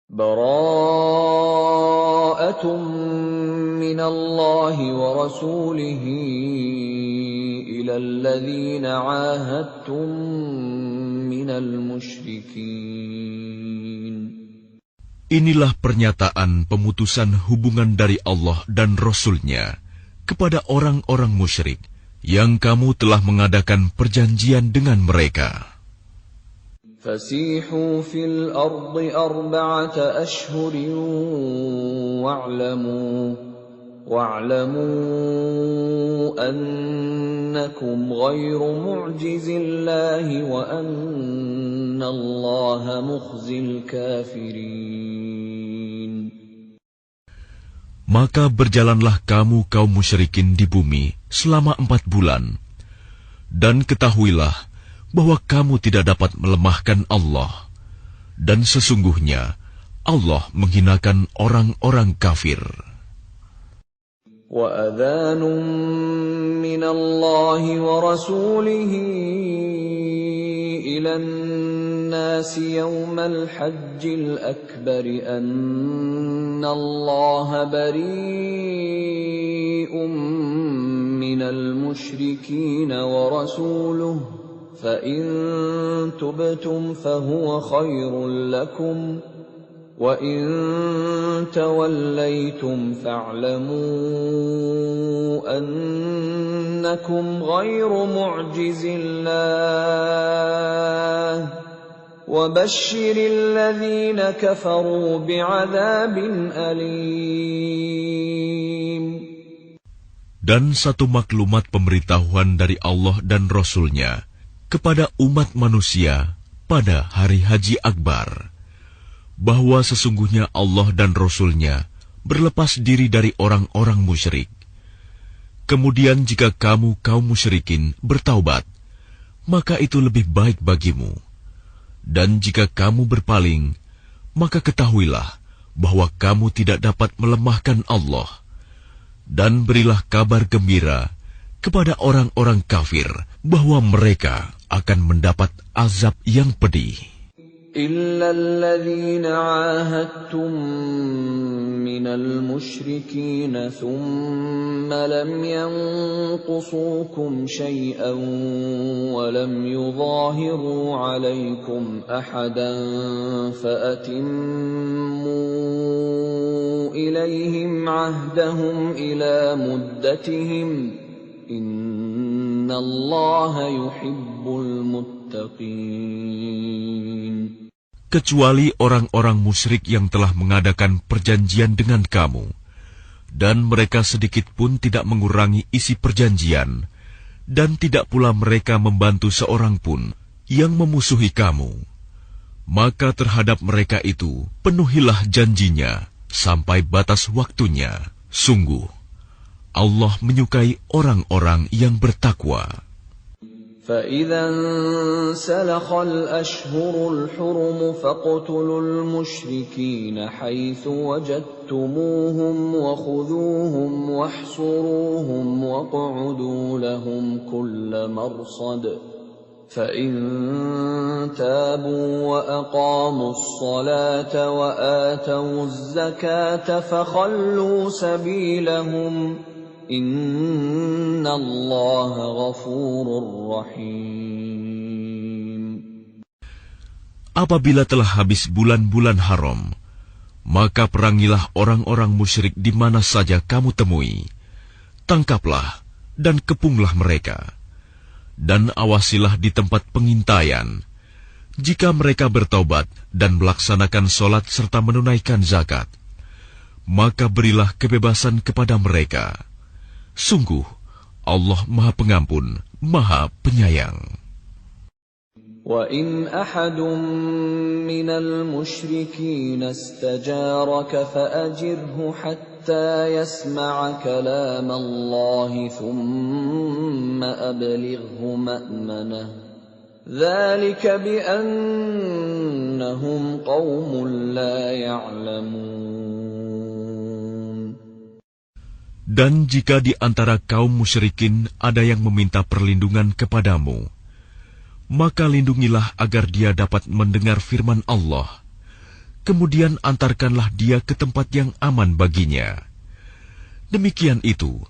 Bara'atun minallahi wa rasulihi ilal ladzina 'ahadtum minal musyrikin. Inilah pernyataan pemutusan hubungan dari Allah dan Rasul-Nya kepada orang-orang musyrik yang kamu telah mengadakan perjanjian dengan mereka. Fasihu fil ardi arba'ata ashhurin wa'lamu annakum ghairu mu'jizillahi wa annallaha mukhzil kafirin. Maka berjalanlah kamu kaum musyrikin di bumi selama 4 bulan, dan ketahuilah bahwa kamu tidak dapat melemahkan Allah, dan sesungguhnya Allah menghinakan orang-orang kafir. وَأَذَانٌ مِّنَ اللَّهِ وَرَسُولِهِ إِلَى النَّاسِ يَوْمَ الْحَجِّ الْأَكْبَرِ أَنَّ اللَّهَ بَرِيءٌ مِّنَ الْمُشْرِكِينَ وَرَسُولُهُ فَإِن تُبْتُمْ فَهُوَ خَيْرٌ لَّكُمْ وَإِن تَوَلَّيْتُمْ فَاعْلَمُوا أَنَّكُمْ غَيْرُ مُعْجِزِ اللَّهِ وَبَشِّرِ الَّذِينَ كَفَرُوا بِعَذَابٍ أَلِيمٍ. Dan satu maklumat pemberitahuan dari Allah dan Rasul-Nya kepada umat manusia pada hari Haji Akbar, bahwa sesungguhnya Allah dan Rasul-Nya berlepas diri dari orang-orang musyrik. Kemudian jika kamu kaum musyrikin bertaubat, maka itu lebih baik bagimu. Dan jika kamu berpaling, maka ketahuilah bahwa kamu tidak dapat melemahkan Allah. Dan berilah kabar gembira kepada orang-orang kafir bahwa mereka akan mendapat azab yang pedih. إِلَّا الَّذِينَ عَاهَدتُّم مِّنَ الْمُشْرِكِينَ ثُمَّ لَمْ يَنقُصُوكُمْ شَيْئًا وَلَمْ يُظَاهِرُوا عَلَيْكُمْ أَحَدًا فَأَتِمُّوا إِلَيْهِمْ عَهْدَهُمْ إِلَى مُدَّتِهِمْ إِنَّ اللَّهَ يُحِبُّ الْمُتَّقِينَ. Kecuali orang-orang musyrik yang telah mengadakan perjanjian dengan kamu, dan mereka sedikit pun tidak mengurangi isi perjanjian, dan tidak pula mereka membantu seorang pun yang memusuhi kamu. Maka terhadap mereka itu penuhilah janjinya sampai batas waktunya. Sungguh, Allah menyukai orang-orang yang bertakwa. فَإِذَا انسَلَخَ الْأَشْهُرُ الْحُرُمُ فَاقْتُلُوا الْمُشْرِكِينَ حَيْثُ وَجَدتُّمُوهُمْ وَخُذُوهُمْ وَاحْصُرُوهُمْ وَاقْعُدُوا لَهُمْ كُلَّ مَرْصَدٍ فَإِن تَابُوا وَأَقَامُوا الصَّلَاةَ وَآتَوُا الزَّكَاةَ فَخَلُّوا سَبِيلَهُمْ Inna Allah ghafurur rahim. Apabila telah habis bulan-bulan haram, maka perangilah orang-orang musyrik di mana saja kamu temui. Tangkaplah dan kepunglah mereka. Dan awasilah di tempat pengintaian. Jika mereka bertaubat dan melaksanakan sholat serta menunaikan zakat, maka berilah kebebasan kepada mereka. Sungguh, Allah Maha Pengampun, Maha Penyayang. وَإِنْ أَحَدٌ مِّنَ الْمُشْرِكِينَ اسْتَجَارَكَ فَأَجِرْهُ حَتَّى يَسْمَعَ كَلَامَ اللَّهِ ثُمَّ أَبْلِغْهُ مَأْمَنَهُ ذَلِكَ بِأَنَّهُمْ قَوْمٌ لَّا يَعْلَمُونَ. Dan jika di antara kaum musyrikin ada yang meminta perlindungan kepadamu, maka lindungilah agar dia dapat mendengar firman Allah. kemudian antarkanlah dia ke tempat yang aman baginya. Demikian itu,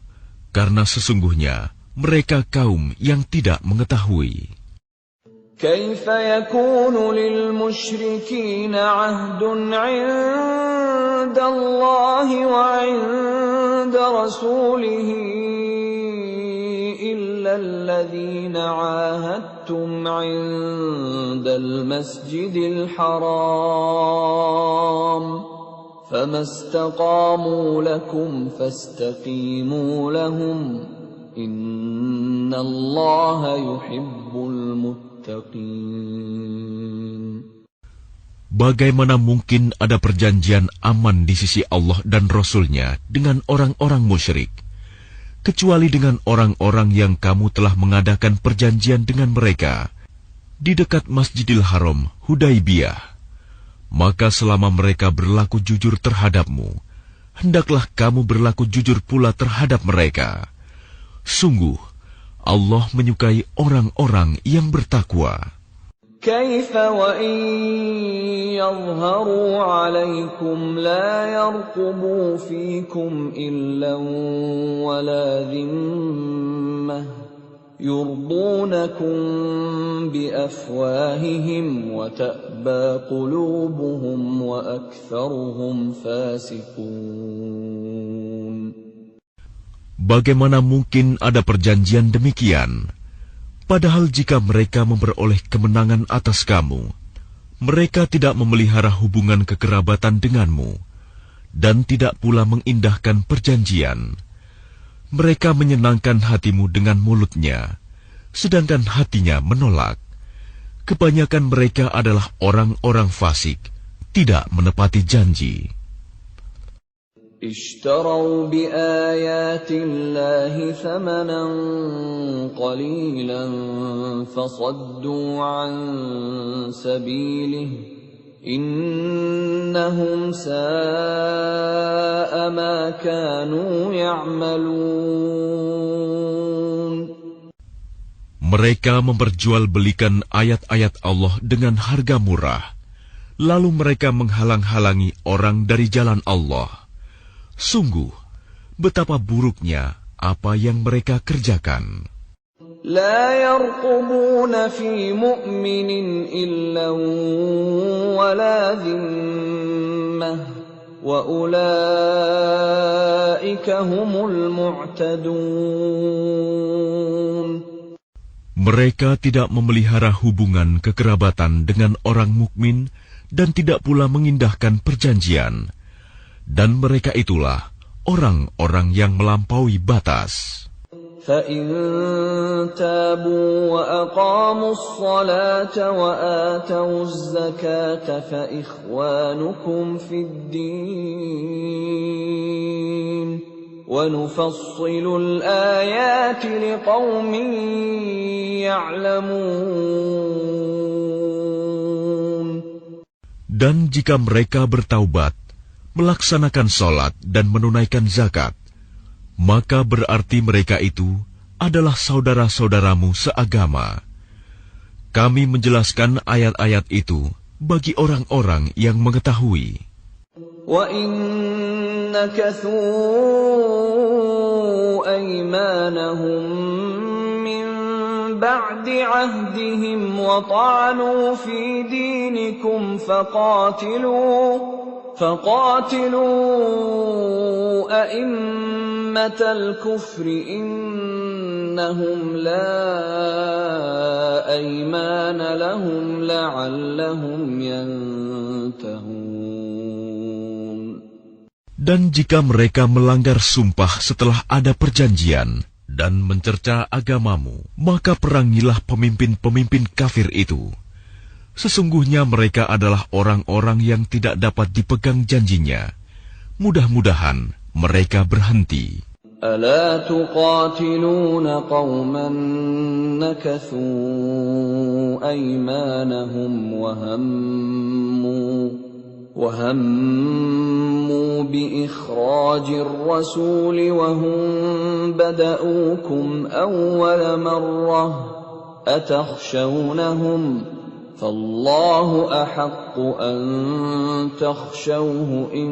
karena sesungguhnya mereka kaum yang tidak mengetahui. كيف يكون للمشركين عهد عند الله وعند رسوله إلا الذين عاهدتم عند المسجد الحرام فما استقاموا لكم فاستقيموا لهم إن الله يحب المتقين. Bagaimana mungkin ada perjanjian aman di sisi Allah dan Rasul-Nya dengan orang-orang musyrik, kecuali dengan orang-orang yang kamu telah mengadakan perjanjian dengan mereka di dekat Masjidil Haram, Hudaibiyah. Maka selama mereka berlaku jujur terhadapmu, hendaklah kamu berlaku jujur pula terhadap mereka. Sungguh, Allah menyukai orang-orang yang bertakwa. كيف وإن يظهروا عليكم لا يرقبوا فيكم إلا ولا ذمة يرضونكم بأفواههم وتأبى قلوبهم وأكثرهم فاسقون. Bagaimana mungkin ada perjanjian demikian? Padahal jika mereka memperoleh kemenangan atas kamu, mereka tidak memelihara hubungan kekerabatan denganmu, dan tidak pula mengindahkan perjanjian. Mereka menyenangkan hatimu dengan mulutnya, sedangkan hatinya menolak. Kebanyakan mereka adalah orang-orang fasik, tidak menepati janji. اشتروا بآيات الله ثمنا قليلا فصدوا عن سبيله إنهم ساء ما كانوا يعملون. Mereka memperjualbelikan ayat-ayat Allah dengan harga murah, lalu mereka menghalang-halangi orang dari jalan Allah. Sungguh, betapa buruknya apa yang mereka kerjakan. لا يرقبون في مؤمن إلا ولا ذمة وأولئك هم المعتدون. Mereka tidak memelihara hubungan kekerabatan dengan orang mukmin dan tidak pula mengindahkan perjanjian. Dan mereka itulah orang-orang yang melampaui batas. فَإِن تَابُوا وَأَقَامُوا الصَّلَاةَ وَآتَوُا الزَّكَاةَ فَإِخْوَانُكُمْ فِي الدِّينِ وَنُفَصِّلُ الْآيَاتِ لِقَوْمٍ يَعْلَمُونَ. Dan jika mereka bertaubat, melaksanakan sholat dan menunaikan zakat, maka berarti mereka itu adalah saudara-saudaramu seagama. Kami menjelaskan ayat-ayat itu bagi orang-orang yang mengetahui. وَإِن نَكَثُوا أَيْمَانَهُم مِّن بَعْدِ عَهْدِهِمْ وَطَعَنُوا فِي دِينِكُمْ فقاتلوا أئمة الكفر إنهم لا أيمان لهم لعلهم ينتهون. Dan jika mereka melanggar sumpah setelah ada perjanjian dan mencerca agamamu, maka perangilah pemimpin-pemimpin kafir itu. Sesungguhnya mereka adalah orang-orang yang tidak dapat dipegang janjinya. Mudah-mudahan mereka berhenti. ألا تقاتلون قوما نكثوا أيمانهم وهموا بإخراج الرسول وهم بدؤوكم أول مرة أتخشونهم فالله أحق أن تخشوه إن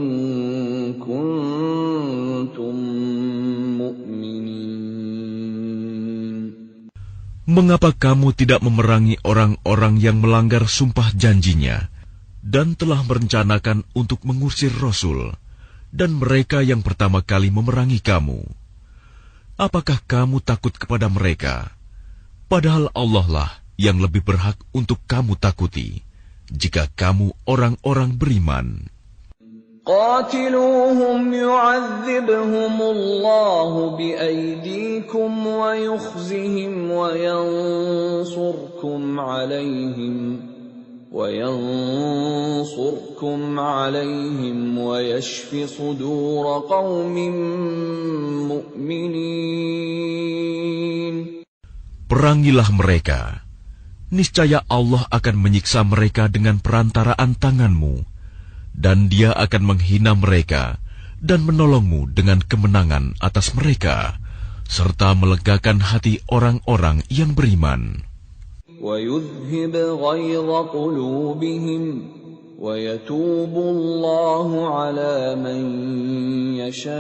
كنتم مؤمنين. Mengapa kamu tidak memerangi orang-orang yang melanggar sumpah janjinya dan telah merencanakan untuk mengusir Rasul dan mereka yang pertama kali memerangi kamu? Apakah kamu takut kepada mereka? Padahal Allah lah yang lebih berhak untuk kamu takuti, jika kamu orang-orang beriman. قاتلوهم يعذبهم الله بأيديكم ويخزهم وينصركم عليهم ويشف صدور قوم مؤمنين. Perangilah mereka, niscaya Allah akan menyiksa mereka dengan perantaraan tanganmu, dan Dia akan menghina mereka dan menolongmu dengan kemenangan atas mereka, serta melegakan hati orang-orang yang beriman. وَيُذْهِبْ غَيْظَ قُلُوبِهِمْ وَيَتُوبُ اللَّهُ عَلَى مَن يَشَاءُ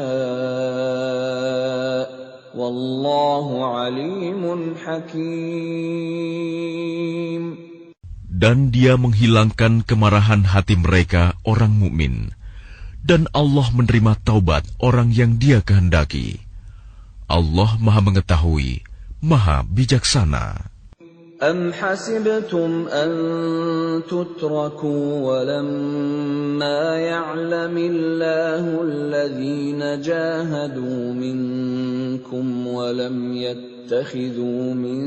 وَاللَّهُ عَلِيمٌ حَكِيمٌ. Dan Dia menghilangkan kemarahan hati mereka orang mukmin, dan Allah menerima taubat orang yang Dia kehendaki. Allah Maha Mengetahui, Maha Bijaksana. أَمْ حَسِبْتُمْ أَن تُتْرَكُوا وَلَمَّا يَعْلَمِ اللَّهُ الَّذِينَ جَاهَدُوا مِنكُمْ وَلَمْ يَتَّخِذُوا مِن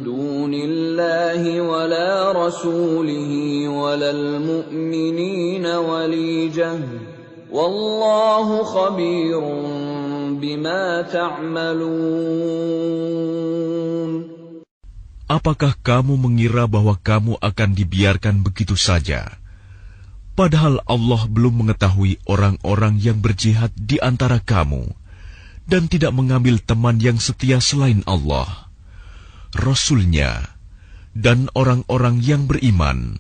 دُونِ اللَّهِ وَلَا رَسُولِهِ وَلَا الْمُؤْمِنِينَ وَلِيجَةً وَاللَّهُ خَبِيرٌ بِمَا تَعْمَلُونَ. Apakah kamu mengira bahwa kamu akan dibiarkan begitu saja? Padahal Allah belum mengetahui orang-orang yang berjihad di antara kamu, dan tidak mengambil teman yang setia selain Allah, Rasul-Nya, dan orang-orang yang beriman.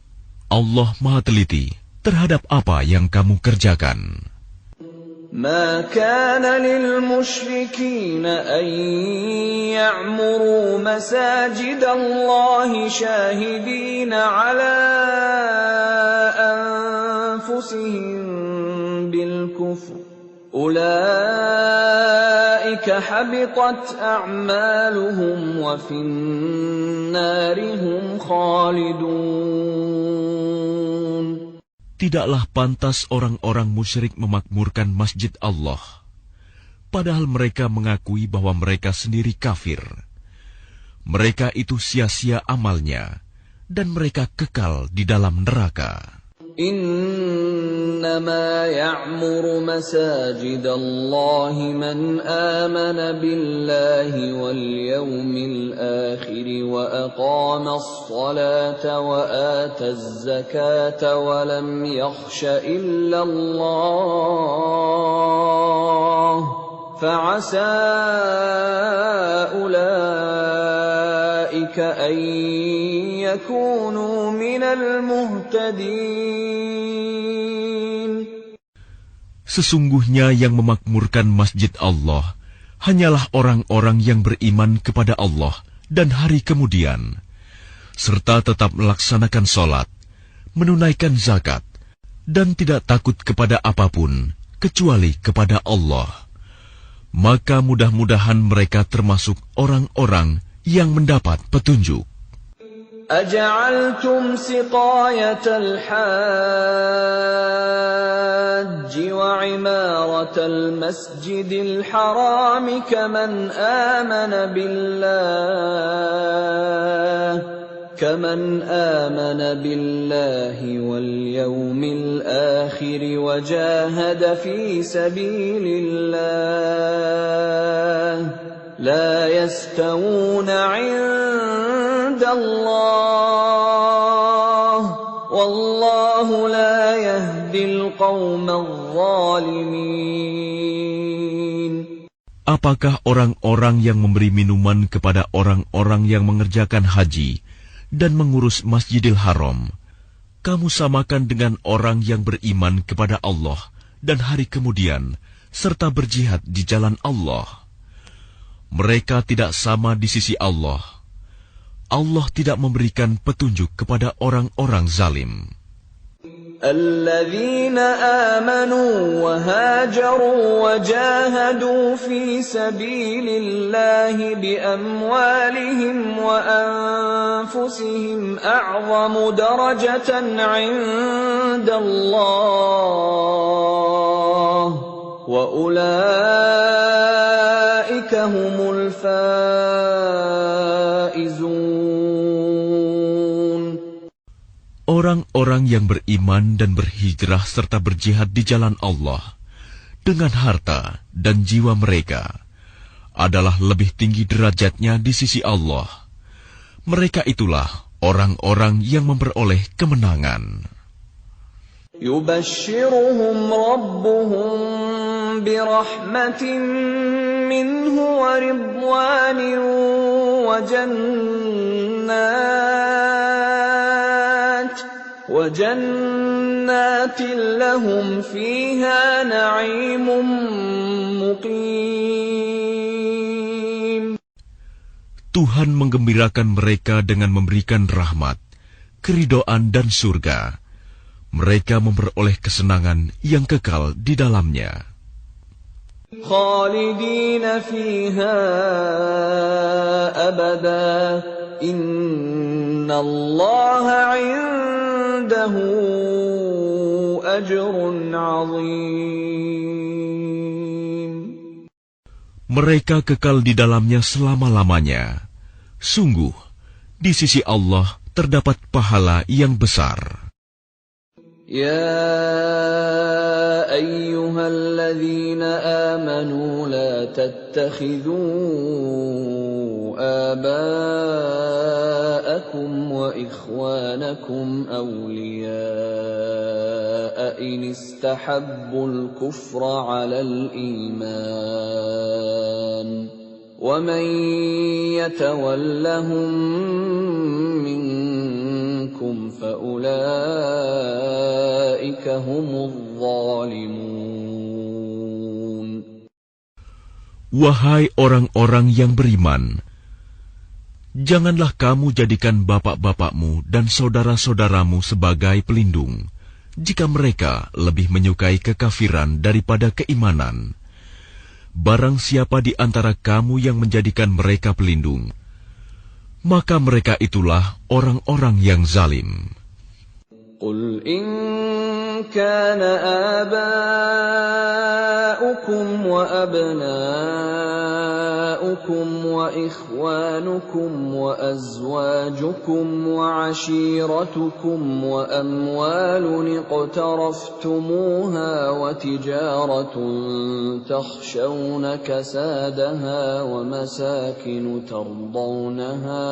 Allah Maha Teliti terhadap apa yang kamu kerjakan. ما كان للمشركين أن يعمروا مساجد الله شاهدين على أنفسهم بالكفر أولئك حبطت أعمالهم وفي النار هم خالدون. Tidaklah pantas orang-orang musyrik memakmurkan masjid Allah, padahal mereka mengakui bahwa mereka sendiri kafir. Mereka itu sia-sia amalnya, dan mereka kekal di dalam neraka. إنما يعمر مساجد الله من آمن بالله واليوم الآخر وأقام الصلاة وآتى الزكاة ولم يخش إلا الله فعسى أولئك أن يكونوا من المهتدين. Sesungguhnya yang memakmurkan masjid Allah hanyalah orang-orang yang beriman kepada Allah dan hari kemudian, serta tetap melaksanakan sholat, menunaikan zakat, dan tidak takut kepada apapun kecuali kepada Allah. Maka mudah-mudahan mereka termasuk orang-orang yang mendapat petunjuk. أجعلتم سقاية الحاج وعمارة المسجد الحرام كمن آمن بالله واليوم الآخر وجاهد في سبيل الله لا يستوون عند الله والله لا يهدي القوم الظالمين. Apakah orang-orang yang memberi minuman kepada orang-orang yang mengerjakan haji dan mengurus Masjidil Haram, kamu samakan dengan orang yang beriman kepada Allah dan hari kemudian, serta berjihad di jalan Allah. Mereka tidak sama di sisi Allah. Allah tidak memberikan petunjuk kepada orang-orang zalim. الذين آمنوا وهاجروا وجاهدوا في سبيل الله بأموالهم وأنفسهم أعظم درجة عند الله وأولئك هم الفائزون. Orang-orang yang beriman dan berhijrah serta berjihad di jalan Allah dengan harta dan jiwa mereka adalah lebih tinggi derajatnya di sisi Allah. Mereka itulah orang-orang yang memperoleh kemenangan. يبشرهم ربهم برحمة منه ورضوان وجنات لهم فيها نعيم مقيم. Tuhan menggembirakan mereka dengan memberikan rahmat, keridhaan dan surga. Mereka memperoleh kesenangan yang kekal di dalamnya. خالدين فيها أبدا إن الله عنده أجر عظيم. Mereka kekal di dalamnya selama-lamanya. Sungguh, di sisi Allah terdapat pahala yang besar. يا أيها الذين آمنوا لا تتخذوا آباءكم وإخوانكم أولياء إن استحبوا الكفر على الإيمان ومن يتولهم منكم فأولئك هم الظالمون. Wahai orang-orang yang beriman, janganlah kamu jadikan bapak-bapakmu dan saudara-saudaramu sebagai pelindung, jika mereka lebih menyukai kekafiran daripada keimanan. Barang siapa di antara kamu yang menjadikan mereka pelindung, maka mereka itulah orang-orang yang zalim. Qul in kana aba'ukum wa abna'ukum wa ikhwanukum wa azwajukum wa ashiratukum wa amwalun iqtaraftumuha wa tijaratun takhshawna kasadaha wa masakin tardawnaha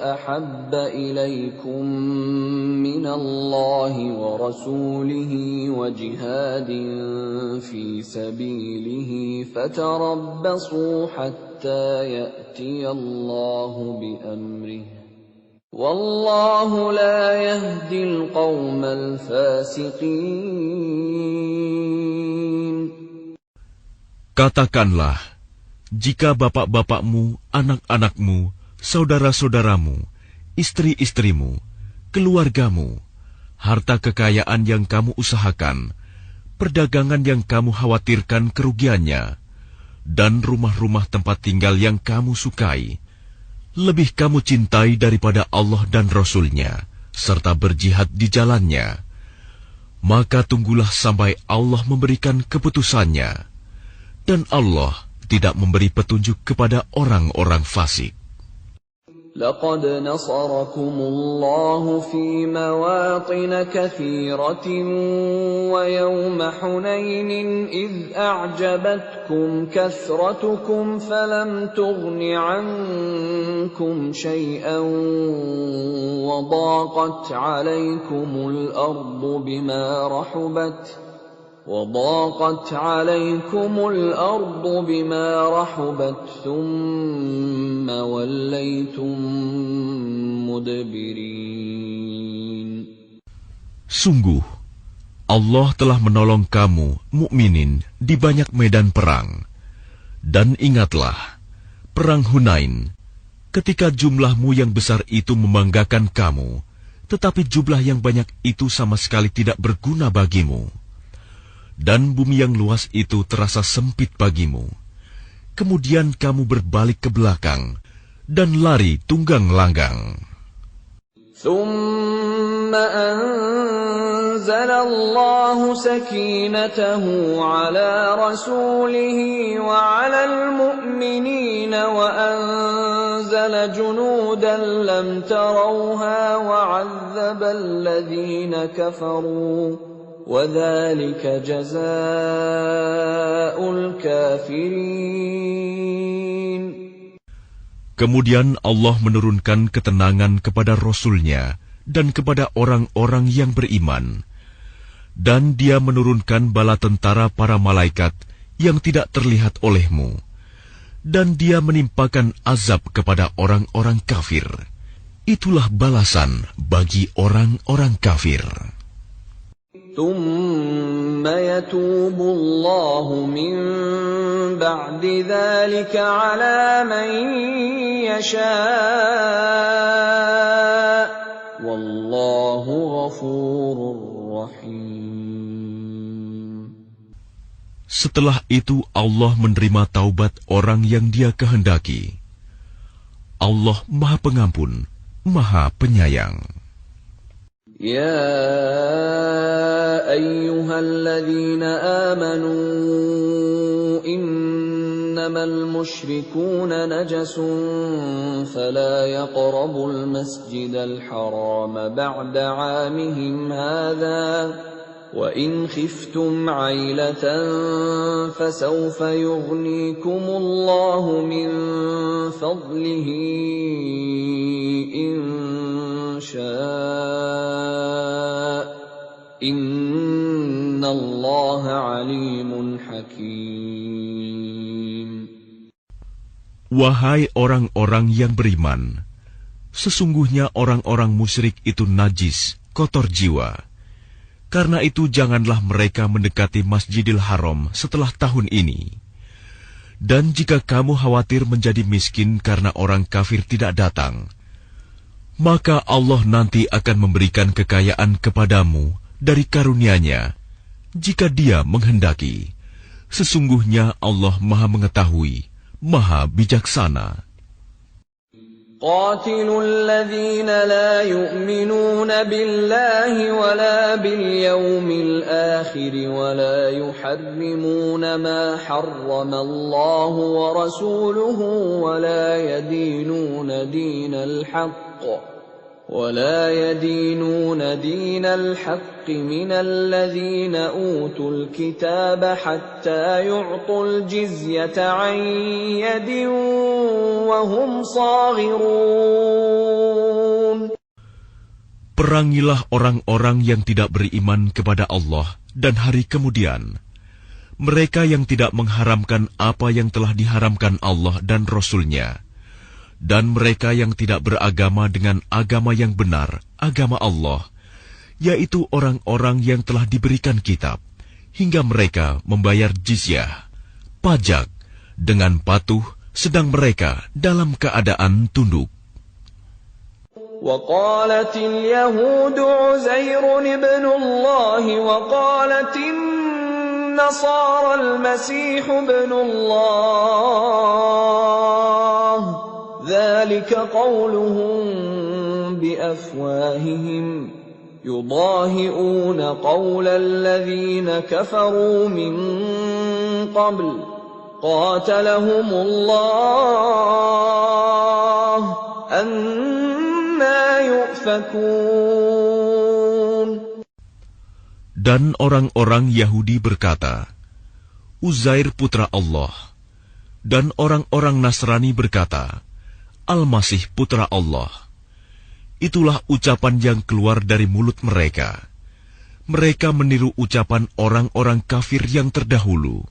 ahabba ilaykum min Allahi wa rasulihi wa jihadin fi sabilihi fatarabbasu hatta ya'tiya Allahu bi amrihi wallahu la yahdil qawmal fasiqin. Katakanlah, jika bapak-bapakmu, anak-anakmu, saudara-saudaramu, istri-istrimu, keluargamu, harta kekayaan yang kamu usahakan, perdagangan yang kamu khawatirkan kerugiannya, dan rumah-rumah tempat tinggal yang kamu sukai, lebih kamu cintai daripada Allah dan Rasul-Nya, serta berjihad di jalannya, maka tunggulah sampai Allah memberikan keputusannya, dan Allah tidak memberi petunjuk kepada orang-orang fasik. لقد نصركم الله في مواطن كثيرة ويوم حنين إذ أعجبتكم كثرتكم فلم تغن عنكم شيئا وضاقت عليكم الأرض بما رحبت وضاقت عليكم الأرض بما رحبت ثم وليتم مدبرين. Sungguh, Allah telah menolong kamu, mukminin, di banyak medan perang. Dan ingatlah, perang Hunain, ketika jumlahmu yang besar itu membanggakan kamu, tetapi jumlah yang banyak itu sama sekali tidak berguna bagimu. Dan bumi yang luas itu terasa sempit bagimu. Kemudian kamu berbalik ke belakang dan lari tunggang langgang. ثم أنزل الله سكينته على رسوله وعلى المؤمنين وأنزل جنودا لم تروها وعذب الذين كفروا وذلك جزاء الكافرين. Kemudian Allah menurunkan ketenangan kepada Rasul-Nya dan kepada orang-orang yang beriman. Dan Dia menurunkan bala tentara para malaikat yang tidak terlihat olehmu. Dan Dia menimpakan azab kepada orang-orang kafir. Itulah balasan bagi orang-orang kafir. ثم يتوب الله من بعد ذلك على من يشاء والله غفور رحيم. Setelah itu Allah menerima taubat orang yang Dia kehendaki. Allah Maha Pengampun, Maha Penyayang. يا أيها الذين آمنوا إنما المشركون نجس فلا يقربوا المسجد الحرام بعد عامهم هذا وإن خفتم عيلة فسوف يغنيكم الله من فضله إن شاء إن الله عليم حكيم. Wahai orang-orang yang beriman, sesungguhnya orang-orang musyrik itu najis, kotor jiwa. Karena itu janganlah mereka mendekati Masjidil Haram setelah tahun ini. Dan jika kamu khawatir menjadi miskin karena orang kafir tidak datang, maka Allah nanti akan memberikan kekayaan kepadamu dari karunia-Nya, jika Dia menghendaki. Sesungguhnya Allah Maha Mengetahui, Maha Bijaksana. قاتلوا الذين لا يؤمنون بالله ولا باليوم الآخر ولا يحرمون ما حرم الله ورسوله ولا يدينون دين الحق من الذين أوتوا الكتاب حتى يعطوا الجزية عن يد وهم صاغرون. Perangilah orang-orang yang tidak beriman kepada Allah dan hari kemudian. Mereka yang tidak mengharamkan apa yang telah diharamkan Allah dan Rasul-Nya. Dan mereka yang tidak beragama dengan agama yang benar, agama Allah, yaitu orang-orang yang telah diberikan kitab, hingga mereka membayar jizyah, pajak, dengan patuh, sedang mereka dalam keadaan tunduk. وقالت اليهود عزير ابن الله وقالت النصارى المسيح ابن الله ذلك قولهم بأفواههم يضاهئون قول الذين كفروا من قبل قاتلهم الله أنا يؤفكون. Dan orang-orang Yahudi berkata, Uzair putra Allah. Dan orang-orang Nasrani berkata, Al-Masih putra Allah. Itulah ucapan yang keluar dari mulut mereka. Mereka meniru ucapan orang-orang kafir yang terdahulu.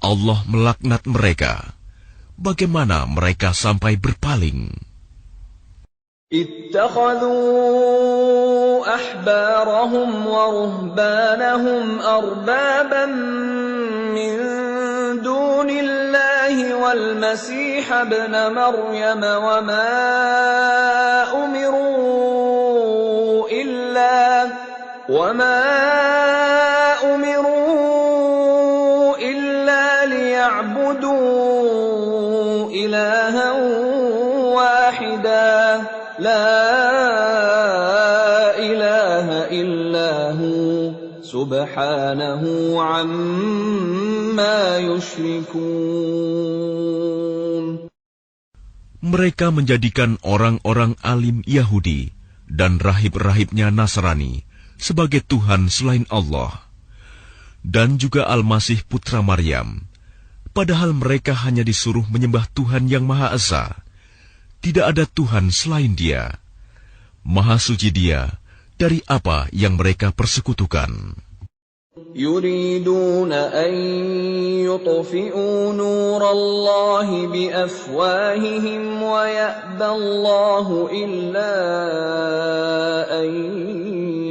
Allah melaknat mereka. Bagaimana mereka sampai berpaling? اتخذوا أحبارهم ورهبانهم أربابا من دون الله والمسيح ابن مريم وما أمروا إلا ليعبدوا إلها واحدا لا إله إلا هو سبحانه عما يشركون. Mereka menjadikan orang-orang alim Yahudi dan rahib-rahibnya Nasrani sebagai Tuhan selain Allah, dan juga Al-Masih putra Maryam, padahal mereka hanya disuruh menyembah Tuhan yang Maha Esa. Tidak ada Tuhan selain Dia. Maha suci Dia dari apa yang mereka persekutukan. يريدون أن يطفئوا نور الله بأفواههم ويأبى الله إلا أن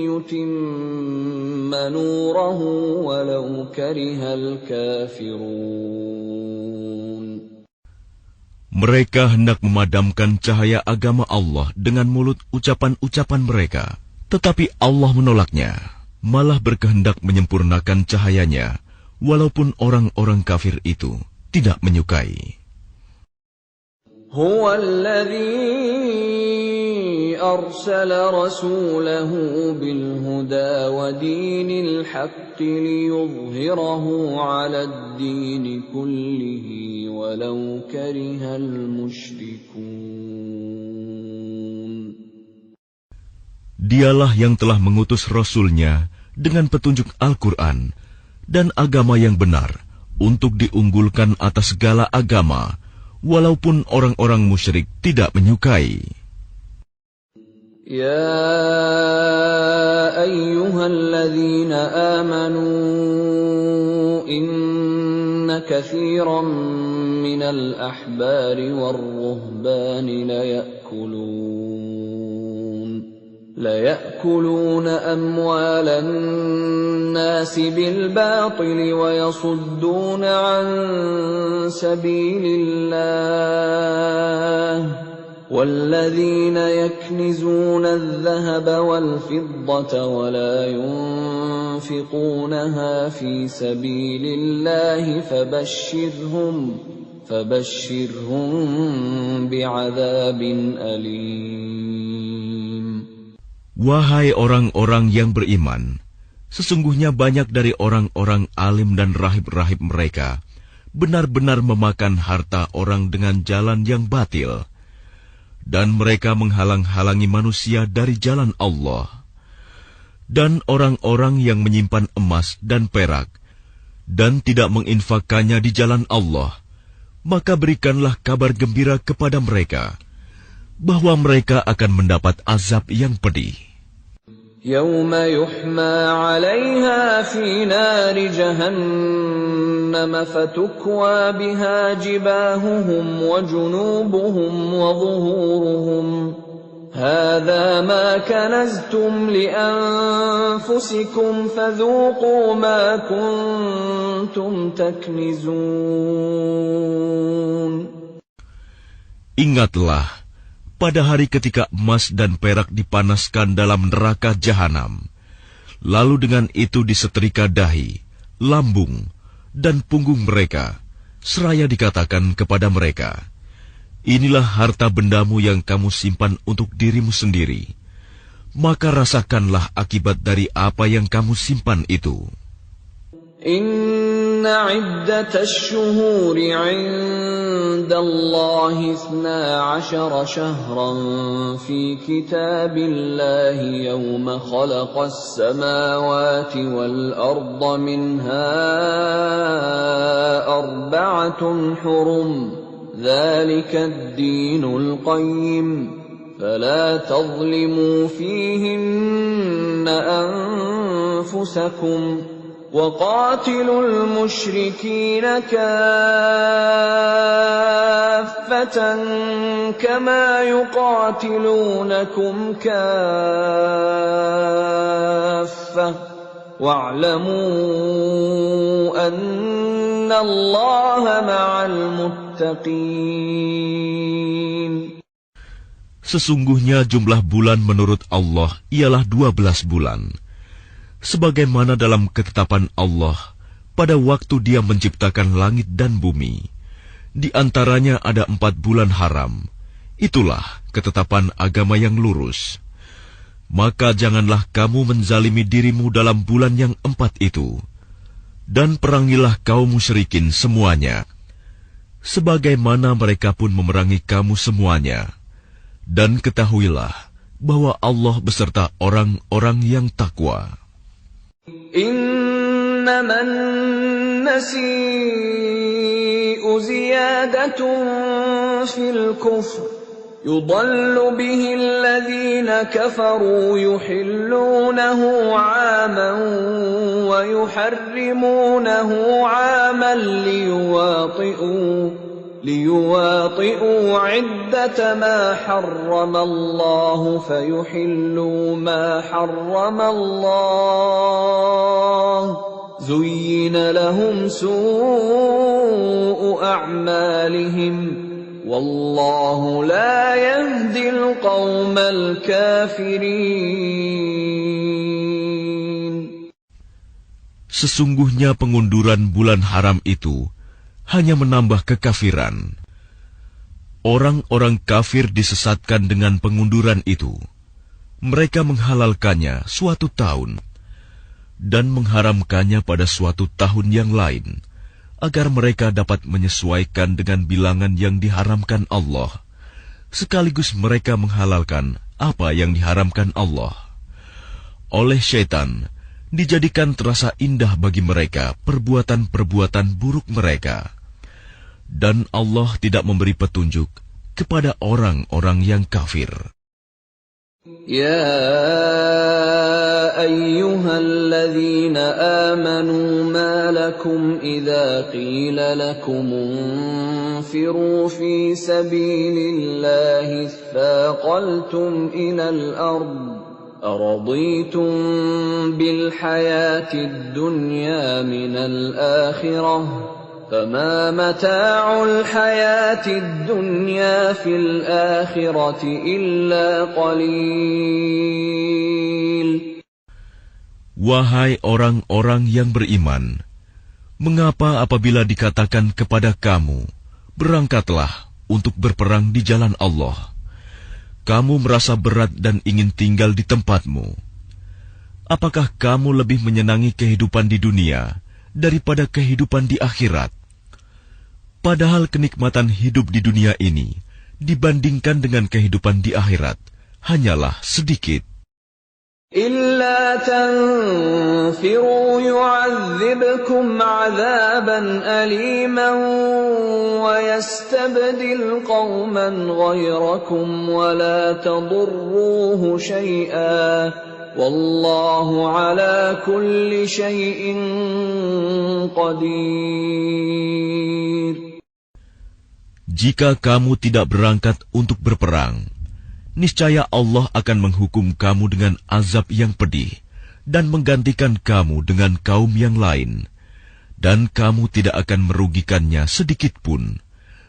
يتم نوره ولو كره الكافرون. Mereka hendak memadamkan cahaya agama Allah dengan mulut ucapan-ucapan mereka, tetapi Allah menolaknya, malah berkehendak menyempurnakan cahayanya, walaupun orang-orang kafir itu tidak menyukai. هو الذي أرسل رسوله بالهدى ودين الحق ليظهره على الدين كله ولو كره المشركون. Dialah yang telah mengutus Rasul-Nya dengan petunjuk Al-Quran dan agama yang benar untuk diunggulkan atas segala agama, walaupun orang-orang musyrik tidak menyukai. Ya ayyuhalladzina amanu inna katsiran minal ahbari war-ruhbani ليأكلون أموال الناس بالباطل ويصدون عن سبيل الله والذين يكنزون الذهب والفضة ولا ينفقونها في سبيل الله فبشرهم بعذاب أليم. Wahai orang-orang yang beriman, sesungguhnya banyak dari orang-orang alim dan rahib-rahib mereka benar-benar memakan harta orang dengan jalan yang batil, dan mereka menghalang-halangi manusia dari jalan Allah. Dan orang-orang yang menyimpan emas dan perak dan tidak menginfakkannya di jalan Allah, maka berikanlah kabar gembira kepada mereka bahwa mereka akan mendapat azab yang pedih. Yawma yuhma 'alayha fi nari jahannam fatukwa biha jibahuhum wa junubuhum wa zuhuruhum hadha ma kanaztum li anfusikum fadhuqu ma kuntum taknizun. Ingatlah pada hari ketika emas dan perak dipanaskan dalam neraka jahanam, lalu dengan itu disetrika dahi, lambung, dan punggung mereka, seraya dikatakan kepada mereka, inilah harta bendamu yang kamu simpan untuk dirimu sendiri, maka rasakanlah akibat dari apa yang kamu simpan itu. Inna iddatash shuhuri 'inda Allahi 12 shahran fi kitabillahi yawma khalaqas samawati wal arda minha arba'atun hurum dhalika ad-dinul qayyim fala tadhlimu fihinna أنفسكم وقاتلوا المشركين كافة كما يقاتلونكم كافة واعلموا أن الله مع المتقين. Sesungguhnya jumlah bulan menurut Allah ialah 12 bulan. Sebagaimana dalam ketetapan Allah pada waktu Dia menciptakan langit dan bumi. Di antaranya ada 4 bulan haram. Itulah ketetapan agama yang lurus. Maka janganlah kamu menzalimi dirimu dalam bulan yang 4 itu. Dan perangilah kaum musyrikin semuanya. Sebagaimana mereka pun memerangi kamu semuanya. Dan ketahuilah bahwa Allah beserta orang-orang yang takwa. إنما النسيء زيادة في الكفر يضل به الذين كفروا يحلونه عاما ويحرمونه عاما ليواطئوا عدة ما حرم الله فيحلوا ما حرم الله زين لهم سوء أعمالهم والله لا يهدي القوم الكافرين. Sesungguhnya pengunduran bulan haram itu hanya menambah kekafiran. Orang-orang kafir disesatkan dengan pengunduran itu. Mereka menghalalkannya suatu tahun dan mengharamkannya pada suatu tahun yang lain, agar mereka dapat menyesuaikan dengan bilangan yang diharamkan Allah, sekaligus mereka menghalalkan apa yang diharamkan Allah. Oleh syaitan, dijadikan terasa indah bagi mereka perbuatan-perbuatan buruk mereka. Dan Allah tidak memberi petunjuk kepada orang-orang yang kafir. Ya ayyuhalladzina amanu ma lakum idza qila lakum unfiru fi sabilillahi thaqaltum ilal ard أرضيتم بالحياة الدنيا من الآخرة فما متاع الحياة الدنيا في الآخرة إلا قليل. Wahai orang-orang yang beriman, mengapa apabila dikatakan kepada kamu, berangkatlah untuk berperang di jalan Allah, kamu merasa berat dan ingin tinggal di tempatmu? Apakah kamu lebih menyenangi kehidupan di dunia daripada kehidupan di akhirat? Padahal kenikmatan hidup di dunia ini dibandingkan dengan kehidupan di akhirat hanyalah sedikit. إلا تنفروا يعذبكم عذابا أليما ويستبدل قوما غيركم ولا تضروه شيئا والله على كل شيء قدير. Jika kamu tidak berangkat untuk berperang, niscaya Allah akan menghukum kamu dengan azab yang pedih dan menggantikan kamu dengan kaum yang lain, dan kamu tidak akan merugikannya sedikit pun,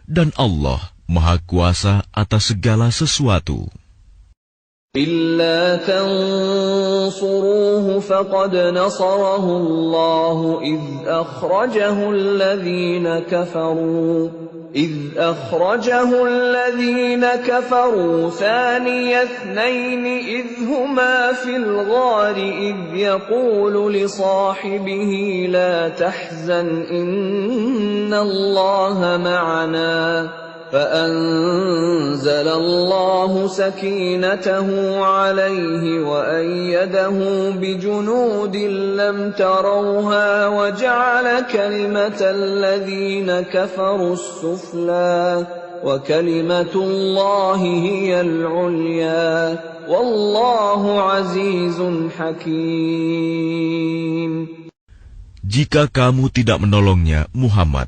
dan Allah Maha Kuasa atas segala sesuatu. إلا تنصروه فقد نصره الله إذ أخرجه الذين كفروا ثاني اثنين إذ هما في الغار إذ يقول لصاحبه لا تحزن إن الله معنا فأنزل الله سكينته عليه وأيده بجنود لم تروها وجعل كلمة الذين كفروا السفلى وكلمة الله هي العليا Wallahu azizun hakim. Jika kamu tidak menolongnya, Muhammad,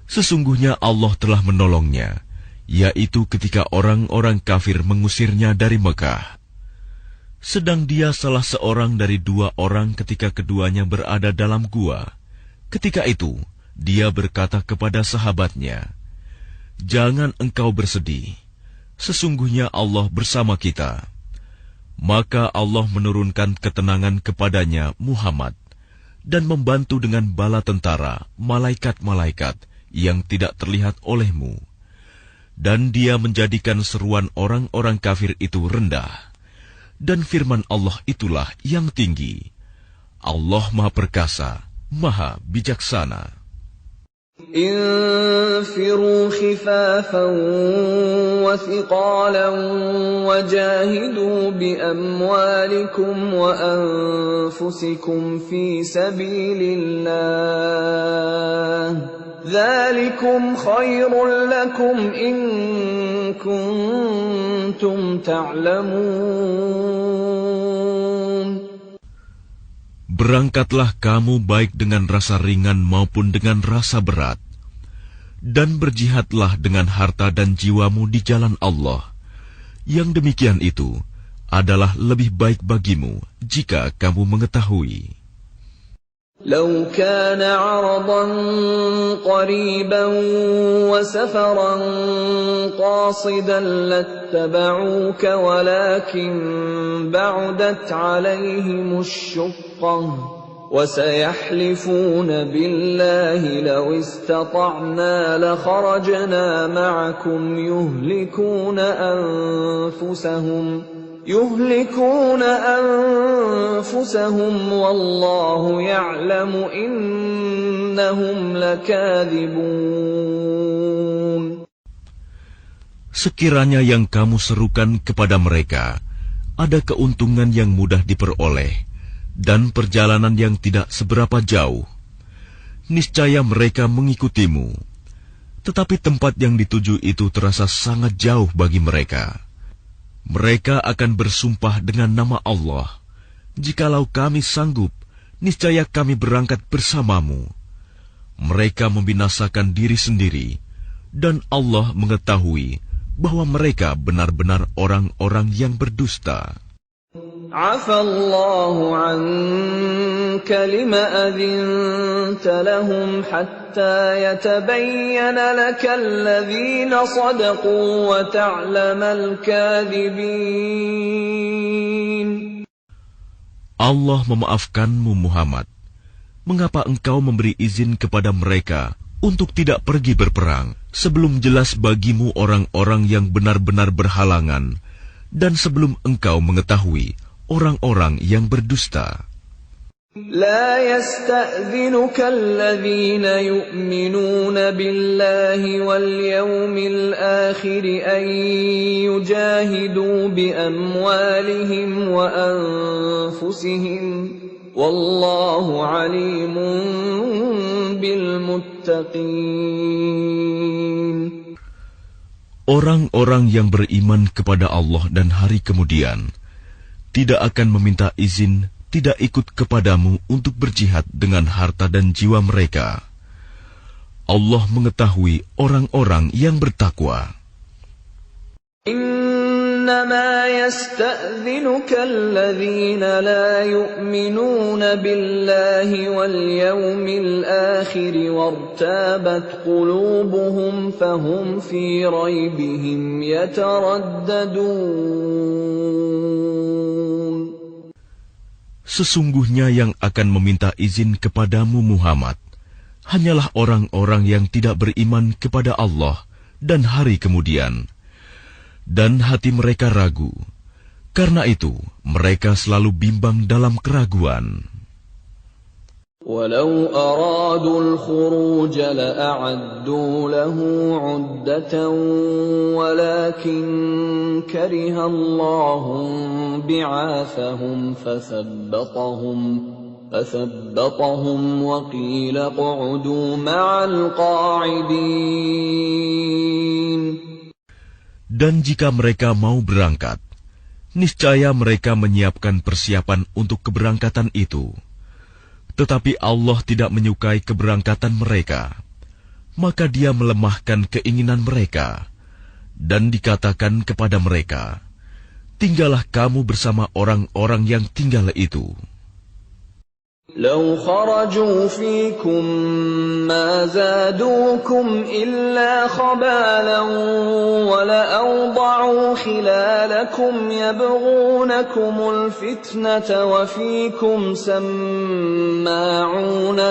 sesungguhnya Allah telah menolongnya, yaitu ketika orang-orang kafir mengusirnya dari Mekah. Sedang dia salah seorang dari 2 orang ketika keduanya berada dalam gua. Ketika itu, dia berkata kepada sahabatnya, "Jangan engkau bersedih, sesungguhnya Allah bersama kita." Maka Allah menurunkan ketenangan kepadanya, Muhammad, dan membantu dengan bala tentara, malaikat-malaikat yang tidak terlihat olehmu. Dan dia menjadikan seruan orang-orang kafir itu rendah. Dan firman Allah itulah yang tinggi. Allah Maha Perkasa, Maha Bijaksana. انفروا خفافا وثقالا وجاهدوا بأموالكم وأنفسكم في سبيل الله ذلكم خير لكم إن كنتم تعلمون. Berangkatlah kamu baik dengan rasa ringan maupun dengan rasa berat, dan berjihadlah dengan harta dan jiwamu di jalan Allah. Yang demikian itu adalah lebih baik bagimu jika kamu mengetahui. لو كان عرضا قريبا وسفرا قاصدا لاتبعوك ولكن بعدت عليهم الشقة وسيحلفون بالله لو استطعنا لخرجنا معكم يهلكون أنفسهم والله يعلم إنهم لكاذبون. Sekiranya yang kamu serukan kepada mereka ada keuntungan yang mudah diperoleh dan perjalanan yang tidak seberapa jauh, niscaya mereka mengikutimu. Tetapi tempat yang dituju itu terasa sangat jauh bagi mereka. Mereka akan bersumpah dengan nama Allah, "Jikalau kami sanggup, niscaya kami berangkat bersamamu." Mereka membinasakan diri sendiri, dan Allah mengetahui bahwa mereka benar-benar orang-orang yang berdusta. Afallahu anka lima adhinta lahum hatta yatabayyana laka alladhina sadaqu wa ta'lamal kadhibin. Allah memaafkanmu, Muhammad. Mengapa engkau memberi izin kepada mereka untuk tidak pergi berperang sebelum jelas bagimu orang-orang yang benar-benar berhalangan dan sebelum engkau mengetahui orang-orang yang berdusta? لا يستأذنك الذين يؤمنون بالله واليوم الآخر أن يجاهدوا بأموالهم وأنفسهم والله عليم بالمتقين. Orang-orang yang beriman kepada Allah dan hari kemudian tidak akan meminta izin, tidak ikut kepadamu untuk berjihad dengan harta dan jiwa mereka. Allah mengetahui orang-orang yang bertakwa. إنما يستأذنك الذين لا يؤمنون بالله واليوم الآخر وارتابت قلوبهم فهم في ريبهم يترددون. Sesungguhnya yang akan meminta izin kepadamu, Muhammad, hanyalah orang-orang yang tidak beriman kepada Allah dan hari kemudian, dan hati mereka ragu. Karena itu, mereka selalu bimbang dalam keraguan. ولو أرادوا الخروج لأعدوا له عدة ولكن كره الله بعاثهم فثبطهم وقيل اقعدوا مع القاعدين. Dan jika mereka mau berangkat, Niscaya mereka menyiapkan persiapan untuk keberangkatan itu. Tetapi Allah tidak menyukai keberangkatan mereka. Maka Dia melemahkan keinginan mereka. Dan dikatakan kepada mereka, tinggallah kamu bersama orang-orang yang tinggal itu. لو خرجوا فيكم ما زادوكم إلا خبالا ولأوضعوا خلالكم يبغونكم الفتنة وفيكم سماعون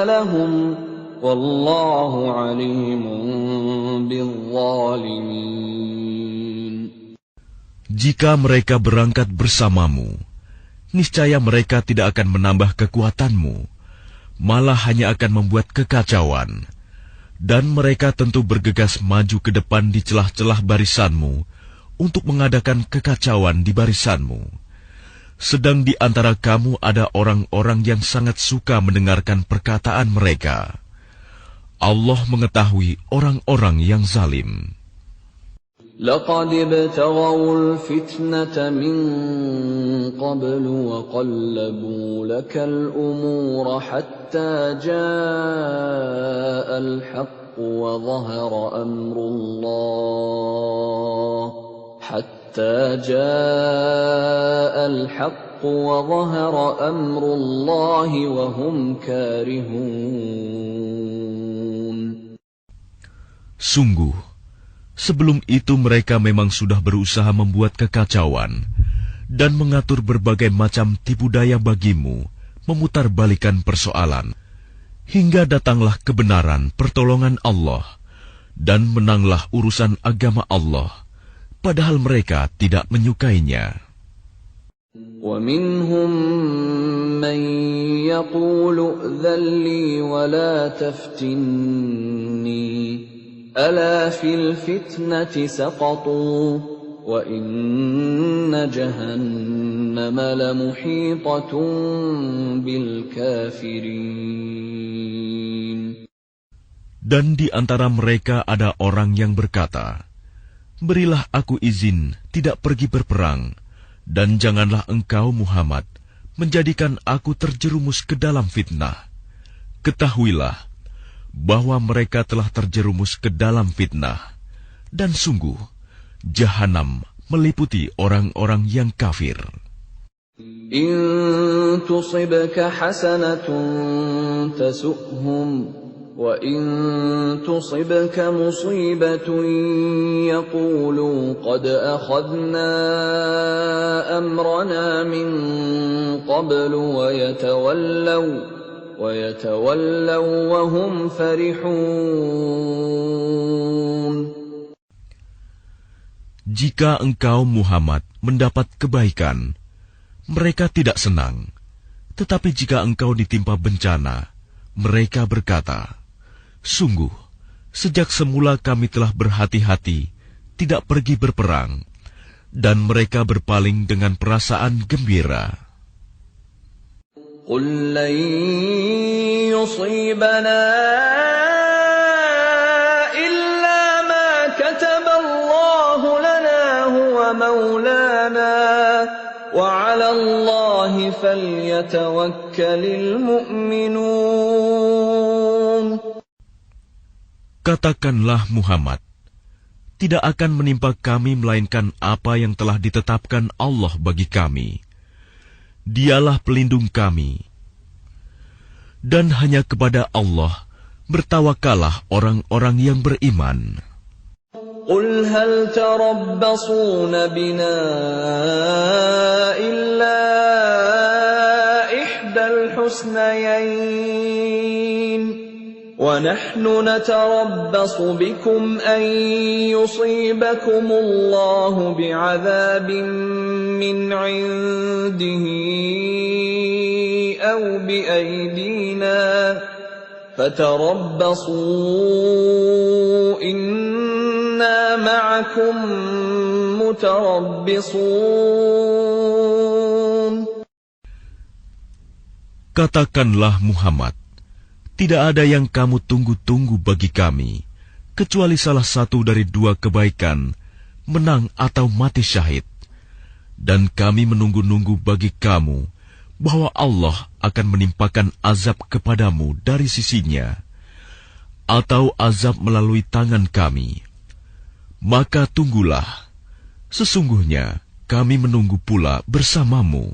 لهم والله عليم بالظالمين. Jika mereka berangkat bersamamu, niscaya mereka tidak akan menambah kekuatanmu, malah hanya akan membuat kekacauan. Dan mereka tentu bergegas maju ke depan di celah-celah barisanmu untuk mengadakan kekacauan di barisanmu. Sedang di antara kamu ada orang-orang yang sangat suka mendengarkan perkataan mereka. Allah mengetahui orang-orang yang zalim. لقد ابتغوا الفتنة من قبل وقلبوا لك الأمور حتى جاء الحق وظهر أمر الله وهم كارهون. Sungguh, sebelum itu mereka memang sudah berusaha membuat kekacauan dan mengatur berbagai macam tipu daya bagimu, memutarbalikan persoalan, hingga datanglah kebenaran pertolongan Allah, dan menanglah urusan agama Allah, padahal mereka tidak menyukainya. وَمِنْهُمْ مَنْ يَقُولُ ائْذَنْ لِي وَلَا تَفْتِنِّي ألا في الفتنة سقطوا وإن جهنم لمحيطة بالكافرين. Dan di antara mereka ada orang yang berkata, berilah aku izin tidak pergi berperang, dan janganlah engkau Muhammad menjadikan aku terjerumus ke dalam fitnah. Ketahuilah bahwa mereka telah terjerumus ke dalam fitnah, dan sungguh Jahanam meliputi orang-orang yang kafir. In tusibka hasanatun tasu'hum wa in tusibka musibatun yaqulu qad akhadna amrana min qablu wa وَيَتَوَلَّوْا وَهُمْ فَرِحُونَ. Jika engkau Muhammad mendapat kebaikan, mereka tidak senang. Tetapi jika engkau ditimpa bencana, mereka berkata, sungguh, sejak semula kami telah berhati-hati, tidak pergi berperang, dan mereka berpaling dengan perasaan gembira. قُلْ لَنْ يُصِيبَنَا إِلَّا مَا كَتَبَ اللَّهُ لَنَا هُوَ مَوْلَانَا وَعَلَى اللَّهِ فَلْيَتَوَكَّلِ الْمُؤْمِنُونَ. Katakanlah Muhammad, tidak akan menimpa kami melainkan apa yang telah ditetapkan Allah bagi kami. Dialah pelindung kami. Dan hanya kepada Allah bertawakallah orang-orang yang beriman. قُلْ هَلْ تَرَبَّصُونَ بِنَا إِلَّا إِحْدَى الْحُسْنَيَيْنِ وَنَحْنُ نَتَرَبَّصُ بِكُمْ أَنْ يُصِيبَكُمُ اللَّهُ بِعَذَابٍ مِّنْ عِنْدِهِ أَوْ بِأَيْدِينَا فَتَرَبَّصُوا إِنَّا مَعَكُمْ مُتَرَبِّصُونَ. Katakanlah Muhammad, tidak ada yang kamu tunggu-tunggu bagi kami, kecuali salah satu dari dua kebaikan, menang atau mati syahid. Dan kami menunggu-nunggu bagi kamu bahwa Allah akan menimpakan azab kepadamu dari sisinya, atau azab melalui tangan kami. Maka tunggulah, sesungguhnya kami menunggu pula bersamamu.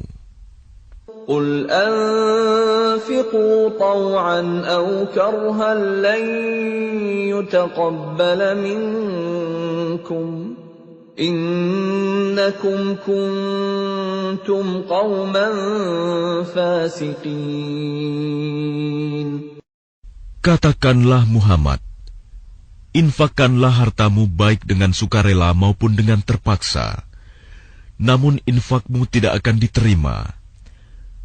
قل أنفقوا طوعا أو كرها لن يتقبل منكم إنكم كنتم قوما فاسقين. Katakanlah Muhammad, infakkanlah hartamu baik dengan sukarela maupun dengan terpaksa, namun infakmu tidak akan diterima.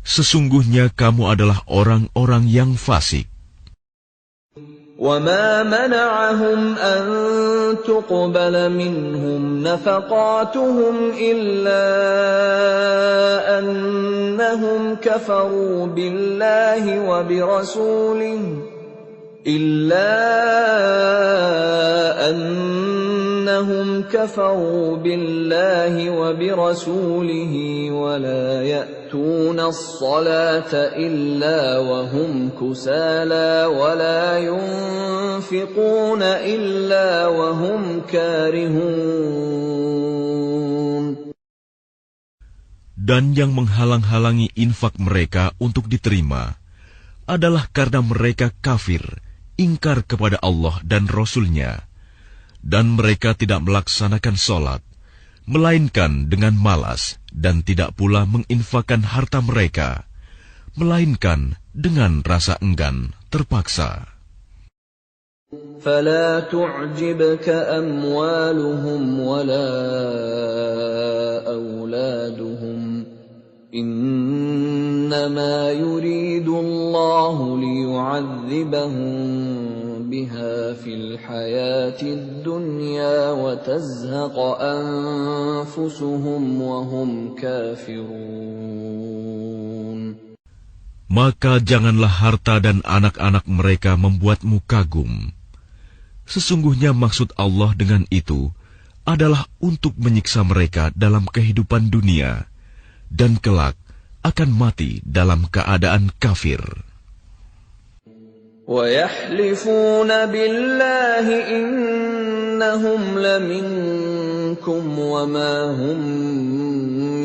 Sesungguhnya kamu adalah orang-orang yang fasik. وَمَا مَنَعَهُمْ أَن تُقْبَلَ مِنْهُمْ نَفَقَاتُهُمْ إِلَّا أَنَّهُمْ كَفَرُوا بِاللَّهِ وَبِرَسُولِهِ وَلَا يَأْتُونَ الصَّلَاةَ إِلَّا وَهُمْ كُسَالَى وَلَا يُنْفِقُونَ إِلَّا وَهُمْ كَارِهُونَ. Dan yang menghalang-halangi infak mereka untuk diterima adalah karena mereka kafir, ingkar kepada Allah dan Rasul-Nya, dan mereka tidak melaksanakan sholat, melainkan dengan malas, dan tidak pula menginfakkan harta mereka, melainkan dengan rasa enggan terpaksa. فَلَا تُعْجِبْكَ أَمْوَالُهُمْ وَلَا أَوْلَادُهُمْ إِنَّمَا يُرِيدُ اللَّهُ لِيُعَذِّبَهُم بِهَا فِي الْحَيَاةِ الدُّنْيَا وَتَزْهَقَ أَنفُسُهُمْ وَهُمْ كَافِرُونَ. Maka janganlah harta dan anak-anak mereka membuatmu kagum. Sesungguhnya maksud Allah dengan itu adalah untuk menyiksa mereka dalam kehidupan dunia, dan kelak akan mati dalam keadaan kafir. وَيَحْلِفُونَ بِاللَّهِ إِنَّهُمْ لَمِنكُمْ وَمَا هُمْ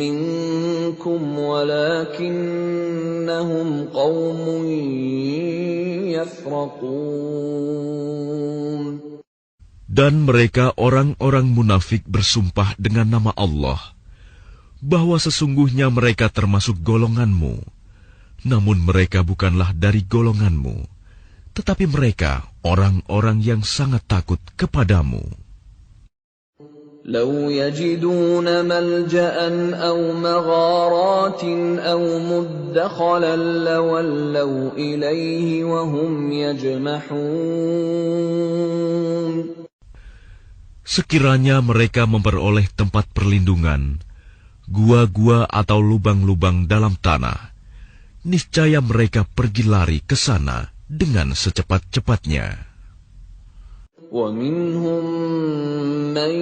مِنكُمْ وَلَكِنَّهُمْ قَوْمٌ يَفْرَقُونَ. Dan mereka orang-orang munafik bersumpah dengan nama Allah bahwa sesungguhnya mereka termasuk golonganmu, namun mereka bukanlah dari golonganmu, tetapi mereka orang-orang yang sangat takut kepadamu. لَوْ يَجِدُونَ مَلْجَأً أَوْ مَغَارَاتٍ أَوْ مُدَّخَلًا لَوَلَّوْا إِلَيْهِ وَهُمْ يَجْمَحُونَ. Sekiranya mereka memperoleh tempat perlindungan, gua-gua atau lubang-lubang dalam tanah, niscaya mereka pergi lari ke sana dengan secepat-cepatnya. وَمِنْهُمْ مَنْ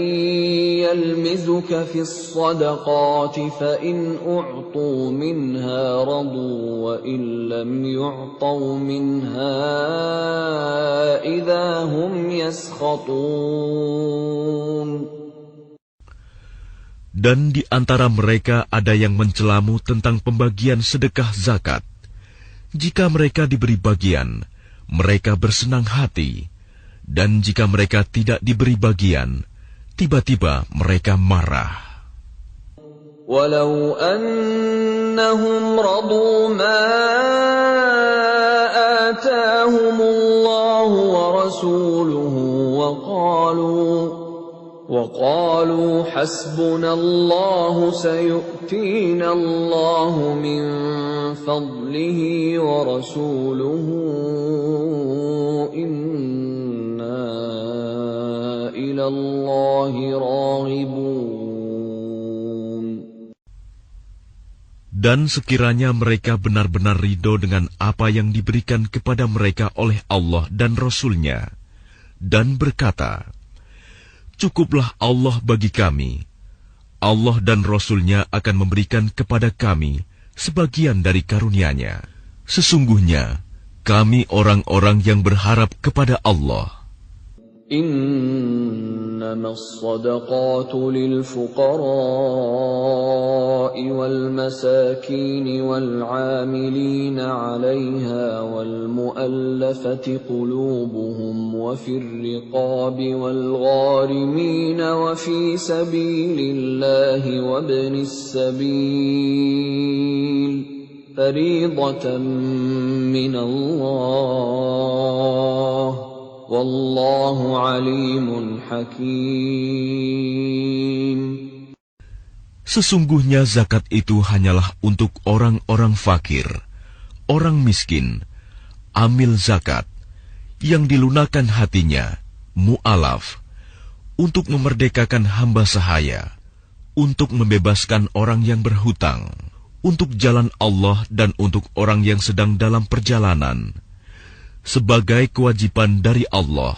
يَلْمِزُكَ فِي الصَّدَقَاتِ فَإِنْ أُعْطُوا مِنْهَا رَضُوا وَإِنْ لَمْ يُعْطَوْا مِنْهَا إِذَا هُمْ يَسْخَطُونَ. Dan di antara mereka ada yang mencelamu tentang pembagian sedekah zakat. Jika mereka diberi bagian, mereka bersenang hati. Dan jika mereka tidak diberi bagian, tiba-tiba mereka marah. Walau annahum radu ma atahumullahu wa rasuluhu wa qalu hasbunallahu sayu'tina Allahu min fadlihi wa rasuluhu Dan sekiranya mereka benar-benar ridho dengan apa yang diberikan kepada mereka oleh Allah dan Rasul-Nya, dan berkata, "Cukuplah Allah bagi kami, Allah dan Rasul-Nya akan memberikan kepada kami sebagian dari karunia-Nya. Sesungguhnya kami orang-orang yang berharap kepada Allah. إنما الصدقات للفقراء والمساكين والعاملين عليها والمؤلفة قلوبهم وفي الرقاب والغارمين وفي سبيل الله وابن السبيل فريضة من الله Wallahu alimun hakim. Sesungguhnya zakat itu hanyalah untuk orang-orang fakir, orang miskin, amil zakat, yang dilunakan hatinya, mu'alaf, untuk memerdekakan hamba sahaya, untuk membebaskan orang yang berhutang, untuk jalan Allah dan untuk orang yang sedang dalam perjalanan, sebagai kewajiban dari Allah.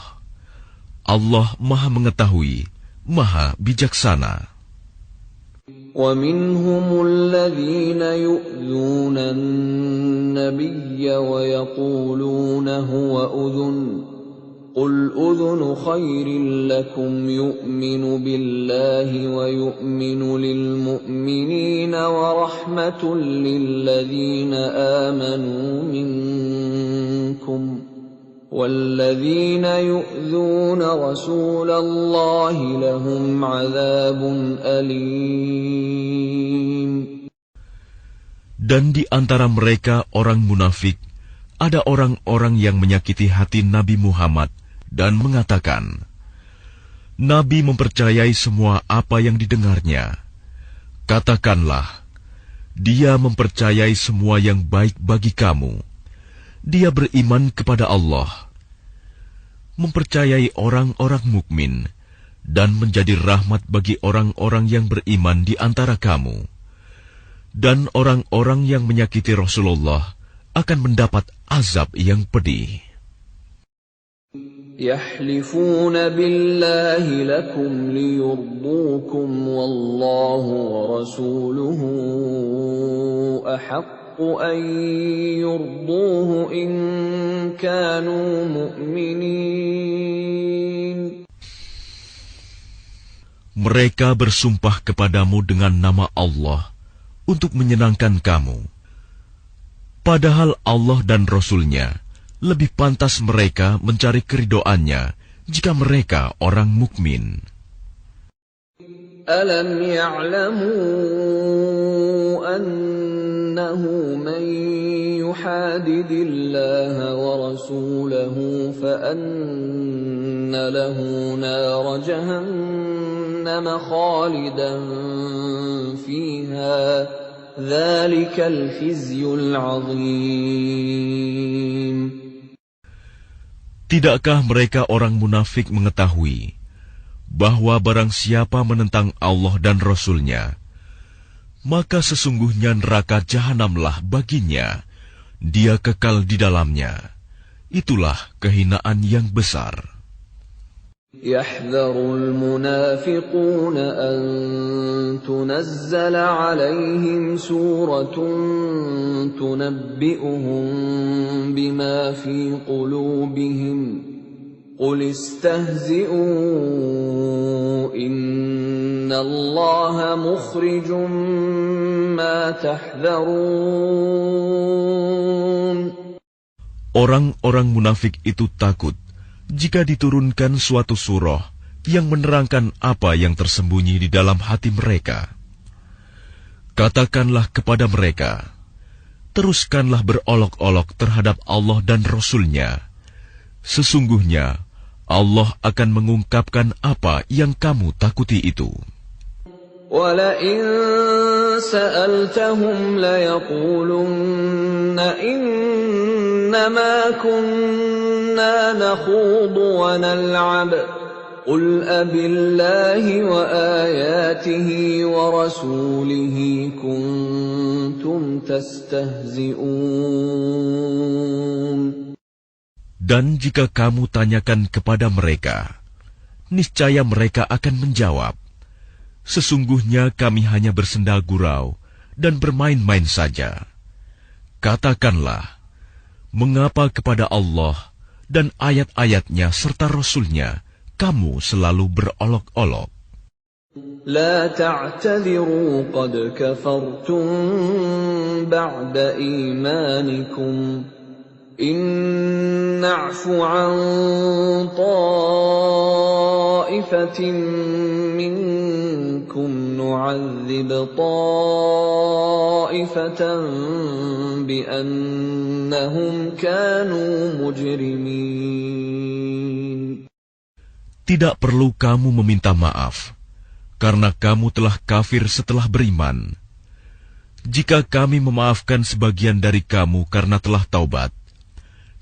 Allah Maha Mengetahui, Maha Bijaksana. وَمِنْهُمُ الَّذِينَ يُؤْذُونَ النَّبِيَّ وَيَقُولُونَ هُوَ أُذُنٌ قُلْ أُذُنُ خَيْرٍ لَكُمْ يُؤْمِنُ بِاللَّهِ وَيُؤْمِنُ لِلْمُؤْمِنِينَ وَرَحْمَةٌ لِلَّذِينَ آمَنُوا مِنكُمْ وَالَّذِينَ يُؤْذُونَ رَسُولَ اللَّهِ لَهُمْ عَذَابٌ أَلِيمٌ. Dan di antara mereka orang munafik, ada orang-orang yang menyakiti hati Nabi Muhammad dan mengatakan, Nabi mempercayai semua apa yang didengarnya. Katakanlah, dia mempercayai semua yang baik bagi kamu. Dia beriman kepada Allah, mempercayai orang-orang mukmin, dan menjadi rahmat bagi orang-orang yang beriman di antara kamu. Dan orang-orang yang menyakiti Rasulullah akan mendapat azab yang pedih. يَحْلِفُونَ بِاللَّهِ لَكُمْ لِيُرْضُوكُمْ وَاللَّهُ وَرَسُولُهُ أَحَقُّ أَن يُرْضُوهُ إِن كَانُوا مُؤْمِنِينَ. Mereka bersumpah kepadamu dengan nama Allah untuk menyenangkan kamu. Padahal Allah dan Rasul-Nya lebih pantas mereka mencari keridhoannya jika mereka orang mukmin. Alam ya'lamu annahu man yuhadidillaha wa rasulahu fa anna lahu nar jahannam khalidan fiha. Tidakkah mereka orang munafik mengetahui bahwa barang siapa menentang Allah dan Rasul-Nya, maka sesungguhnya neraka jahanamlah baginya, dia kekal di dalamnya. Itulah kehinaan yang besar. يَحْذَرُ الْمُنَافِقُونَ أَن تُنَزَّلَ عَلَيْهِمْ سُورَةٌ تُنَبِّئُهُم بِمَا فِي قُلُوبِهِمْ قُلِ اسْتَهْزِئُوا إِنَّ اللَّهَ مُخْرِجٌ مَّا تَحْذَرُونَ. Orang-orang munafik itu takut jika diturunkan suatu surah yang menerangkan apa yang tersembunyi di dalam hati mereka. Katakanlah kepada mereka, teruskanlah berolok-olok terhadap Allah dan Rasul-Nya. Sesungguhnya Allah akan mengungkapkan apa yang kamu takuti itu. وَلَئِن سَأَلْتَهُمْ لَيَقُولُنَّ إِنَّمَا كُنَّا نَخُوضُ وَنَلْعَبُ قُلْ أَبِاللَّهِ وَآيَاتِهِ وَرَسُولِهِ كُنتُمْ تَسْتَهْزِئُونَ. Dan jika kamu tanyakan kepada mereka, niscaya mereka akan menjawab, Sesungguhnya kami hanya bersenda gurau dan bermain-main saja. Katakanlah, mengapa kepada Allah dan ayat-ayatnya serta Rasul-Nya kamu selalu berolok-olok? لا تعتذروا قد كفرتم بعد إيمانكم إن نعف عن طائفة منكم نعذب طائفة بأنهم كانوا مجرمين. Tidak perlu kamu meminta maaf, karena kamu telah kafir setelah beriman. Jika kami memaafkan sebagian dari kamu karena telah taubat,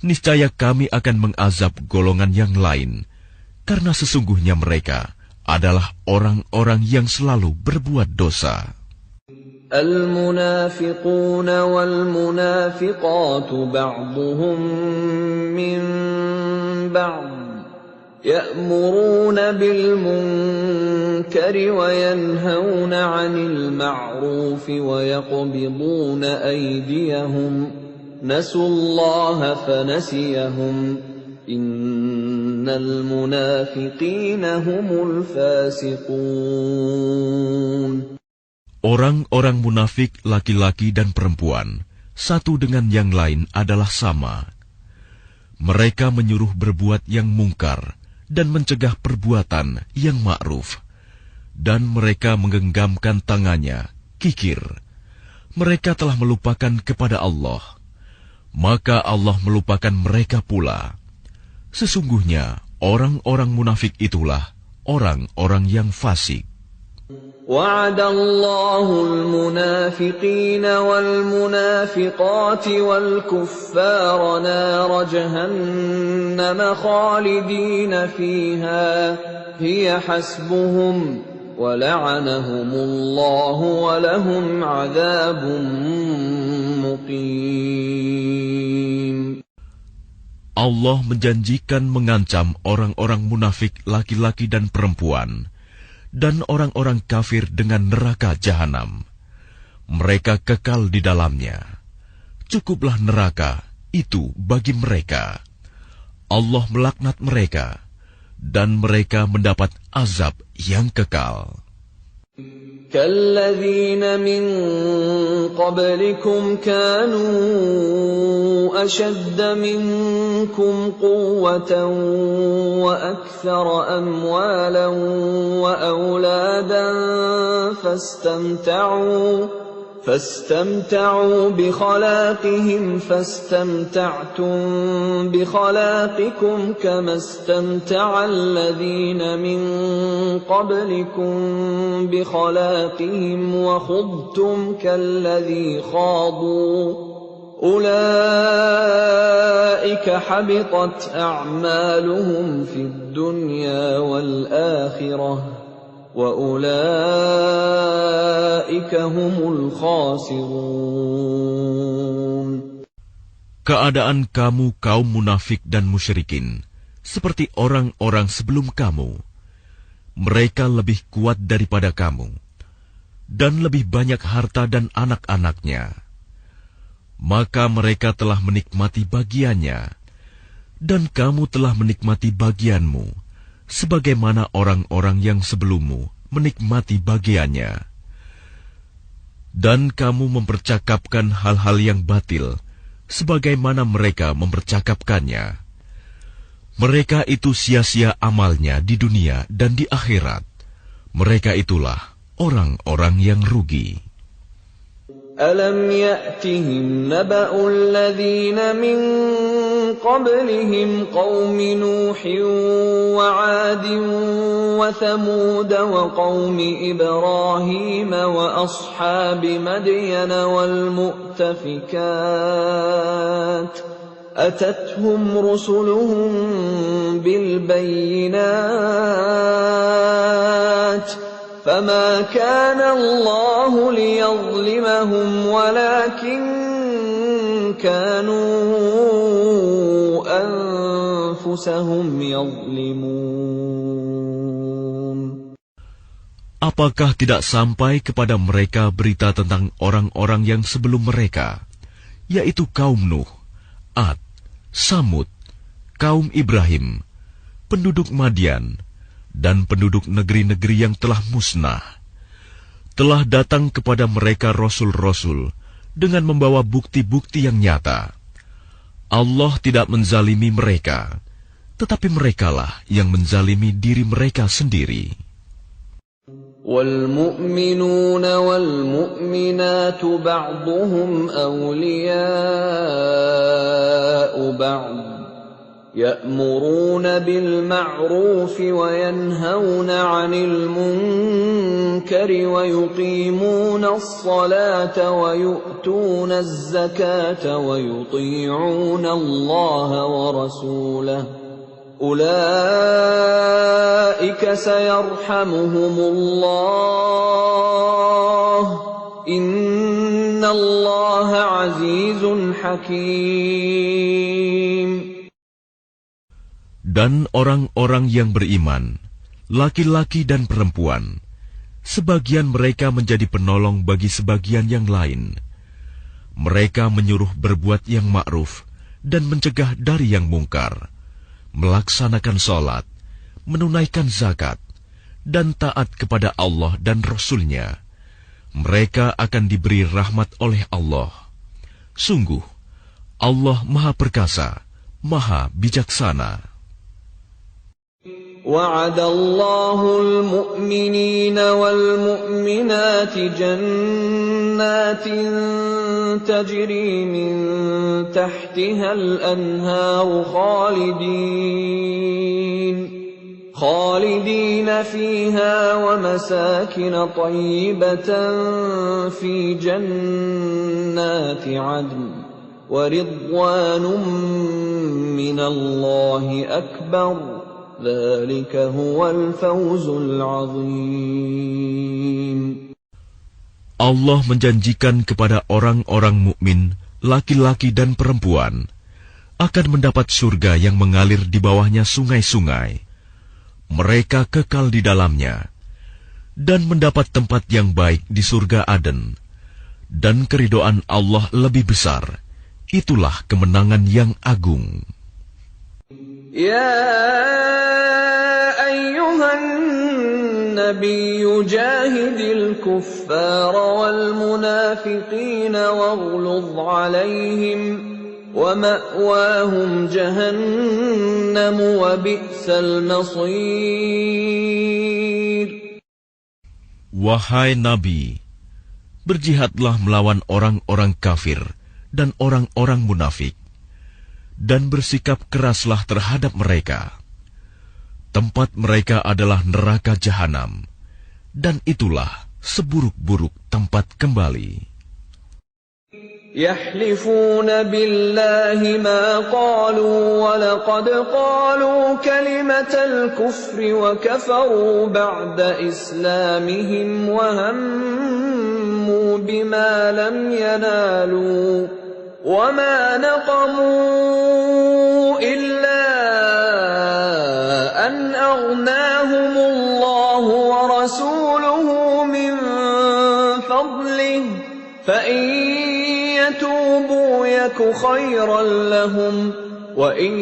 niscaya kami akan mengazab golongan yang lain, karena sesungguhnya mereka adalah orang-orang yang selalu berbuat dosa. المنافقون والمنافقات بعضهم من بعض يأمرون بالمنكر وينهون عن المعروف ويقبضون أيديهم نسوا الله فنسيهم إن المنافقين هم الفاسقون. Orang-orang munafik laki-laki dan perempuan, satu dengan yang lain adalah sama. Mereka menyuruh berbuat yang mungkar dan mencegah perbuatan yang ma'ruf. Dan mereka menggenggamkan tangannya, kikir. Mereka telah melupakan kepada Allah. Maka Allah melupakan mereka pula. Sesungguhnya orang-orang munafik itulah orang-orang yang fasik. وعد الله المنافقين والمنافقات والكفار نار جهنم خالدين فيها هي حسبهم ولعنهم الله ولهم عذاب مقيم. Allah menjanjikan mengancam orang-orang munafik laki-laki dan perempuan dan orang-orang kafir dengan neraka jahanam. Mereka kekal di dalamnya. Cukuplah neraka itu bagi mereka. Allah melaknat mereka, dan mereka mendapat azab yang kekal. كالذين من قبلكم كانوا أشد منكم قوة وأكثر أموالا وأولادا فاستمتعوا بخلاقهم فاستمتعتم بخلاقكم كما استمتع الذين من قبلكم بخلاقهم وخضتم كالذي خاضوا أولئك حبطت أعمالهم في الدنيا والآخرة وَأُولَئِكَ هُمُ الْخَاسِرُونَ. Keadaan kamu kaum munafik dan musyrikin seperti orang-orang sebelum kamu. Mereka lebih kuat daripada kamu dan lebih banyak harta dan anak-anaknya. Maka mereka telah menikmati bagiannya dan kamu telah menikmati bagianmu, sebagaimana orang-orang yang sebelummu menikmati bagiannya. Dan kamu mempercakapkan hal-hal yang batil, sebagaimana mereka mempercakapkannya. Mereka itu sia-sia amalnya di dunia dan di akhirat. Mereka itulah orang-orang yang rugi. أَلَمْ يَأْتِهِمْ نَبَأُ الَّذِينَ مِنْ قَبْلِهِمْ قَوْمِ نُوحٍ وَعَادٍ وَثَمُودَ وَقَوْمِ إِبْرَاهِيمَ وَأَصْحَابِ مَدْيَنَ وَالْمُؤْتَفِكَاتِ أَتَتْهُمْ رُسُلُهُم بِالْبَيِّنَاتِ فَمَا كَانَ اللَّهُ لِيَظْلِمَهُمْ وَلَكِنْ كَانُوا أَنفُسَهُمْ يَظْلِمُونَ. Apakah tidak sampai kepada mereka berita tentang orang-orang yang sebelum mereka, yaitu kaum Nuh, Ad, Samud, kaum Ibrahim, penduduk Madian, dan penduduk negeri-negeri yang telah musnah? Telah datang kepada mereka rasul-rasul dengan membawa bukti-bukti yang nyata. Allah tidak menzalimi mereka, tetapi merekalah yang menzalimi diri mereka sendiri. وَالْمُؤْمِنُونَ وَالْمُؤْمِنَاتُ بَعْضُهُمْ أَوْلِيَاءُ بَعْضٍ يَأْمُرُونَ بِالْمَعْرُوفِ وَيَنْهَوْنَ عَنِ الْمُنكَرِ وَيُقِيمُونَ الصَّلَاةَ وَيُؤْتُونَ الزَّكَاةَ وَيُطِيعُونَ اللَّهَ وَرَسُولَهُ أُولَئِكَ سَيَرْحَمُهُمُ اللَّهُ إِنَّ اللَّهَ عَزِيزٌ حَكِيمٌ. Dan orang-orang yang beriman, laki-laki dan perempuan, sebagian mereka menjadi penolong bagi sebagian yang lain. Mereka menyuruh berbuat yang ma'ruf dan mencegah dari yang mungkar, melaksanakan sholat, menunaikan zakat, dan taat kepada Allah dan Rasul-Nya. Mereka akan diberi rahmat oleh Allah. Sungguh, Allah Maha Perkasa, Maha Bijaksana. وعد الله المؤمنين والمؤمنات جنات تجري من تحتها الأنهار خالدين فيها ومساكن طيبة في جنات عدن ورضوان من الله أكبر ذلك هو الفوز العظيم. Allah menjanjikan kepada orang-orang mukmin, laki-laki dan perempuan, akan mendapat surga yang mengalir di bawahnya sungai-sungai. Mereka kekal di dalamnya, dan mendapat tempat yang baik di surga Aden. Dan keridhaan Allah lebih besar. Itulah kemenangan yang agung. يا أيها النبي جاهد الكفار والمنافقين واغلظ عليهم ومأواهم جهنم وبئس المصير. Wahai Nabi, berjihadlah melawan orang-orang kafir dan orang-orang munafik, dan bersikap keraslah terhadap mereka. Tempat mereka adalah neraka jahanam, dan itulah seburuk-buruk tempat kembali. يحلفون بالله ما قالوا ولقد قالوا كلمة الكفر وكفروا بعد إسلامهم وهموا بما لم ينالوا وما نقموا إلا أن أغناهم الله ورسوله من فضله فإن يتوبوا يك خيرا لهم وإن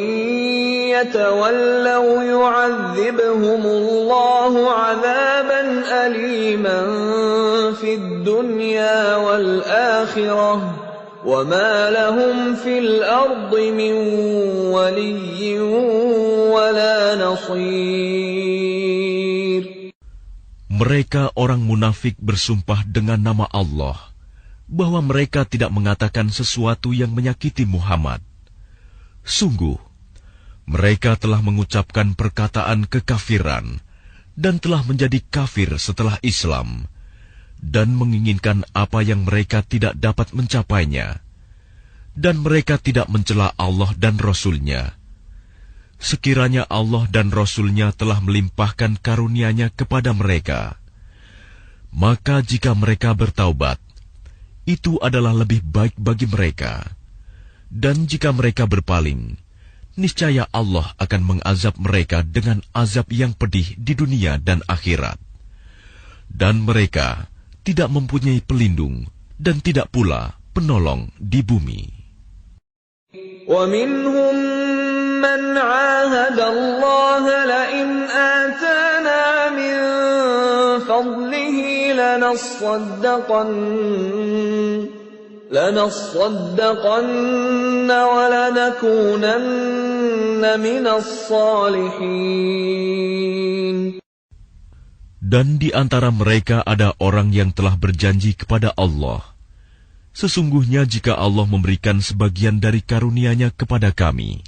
يتولوا يعذبهم الله عذابا أليما في الدنيا والآخرة وما لهم في الأرض من ولي ولا نصير. Mereka orang munafik bersumpah dengan nama Allah bahwa mereka tidak mengatakan sesuatu yang menyakiti Muhammad. Sungguh, mereka telah mengucapkan perkataan kekafiran dan telah menjadi kafir setelah Islam, dan menginginkan apa yang mereka tidak dapat mencapainya, dan mereka tidak mencela Allah dan Rasul-Nya. Sekiranya Allah dan Rasul-Nya telah melimpahkan karunia-Nya kepada mereka, maka jika mereka bertaubat, itu adalah lebih baik bagi mereka. Dan jika mereka berpaling, niscaya Allah akan mengazab mereka dengan azab yang pedih di dunia dan akhirat. dan mereka tidak mempunyai pelindung dan tidak pula penolong di bumi. وَمِنْهُمْ مَنْ عَاهَدَ اللَّهَ لَئِنْ آتَانَا مِنْ فَضْلِهِ لَنَصَّدَّقَنَّ وَلَنَكُونَنَّ مِنَ الصَّالِحِينَ. Dan di antara mereka ada orang yang telah berjanji kepada Allah, sesungguhnya jika Allah memberikan sebagian dari karunia-Nya kepada kami,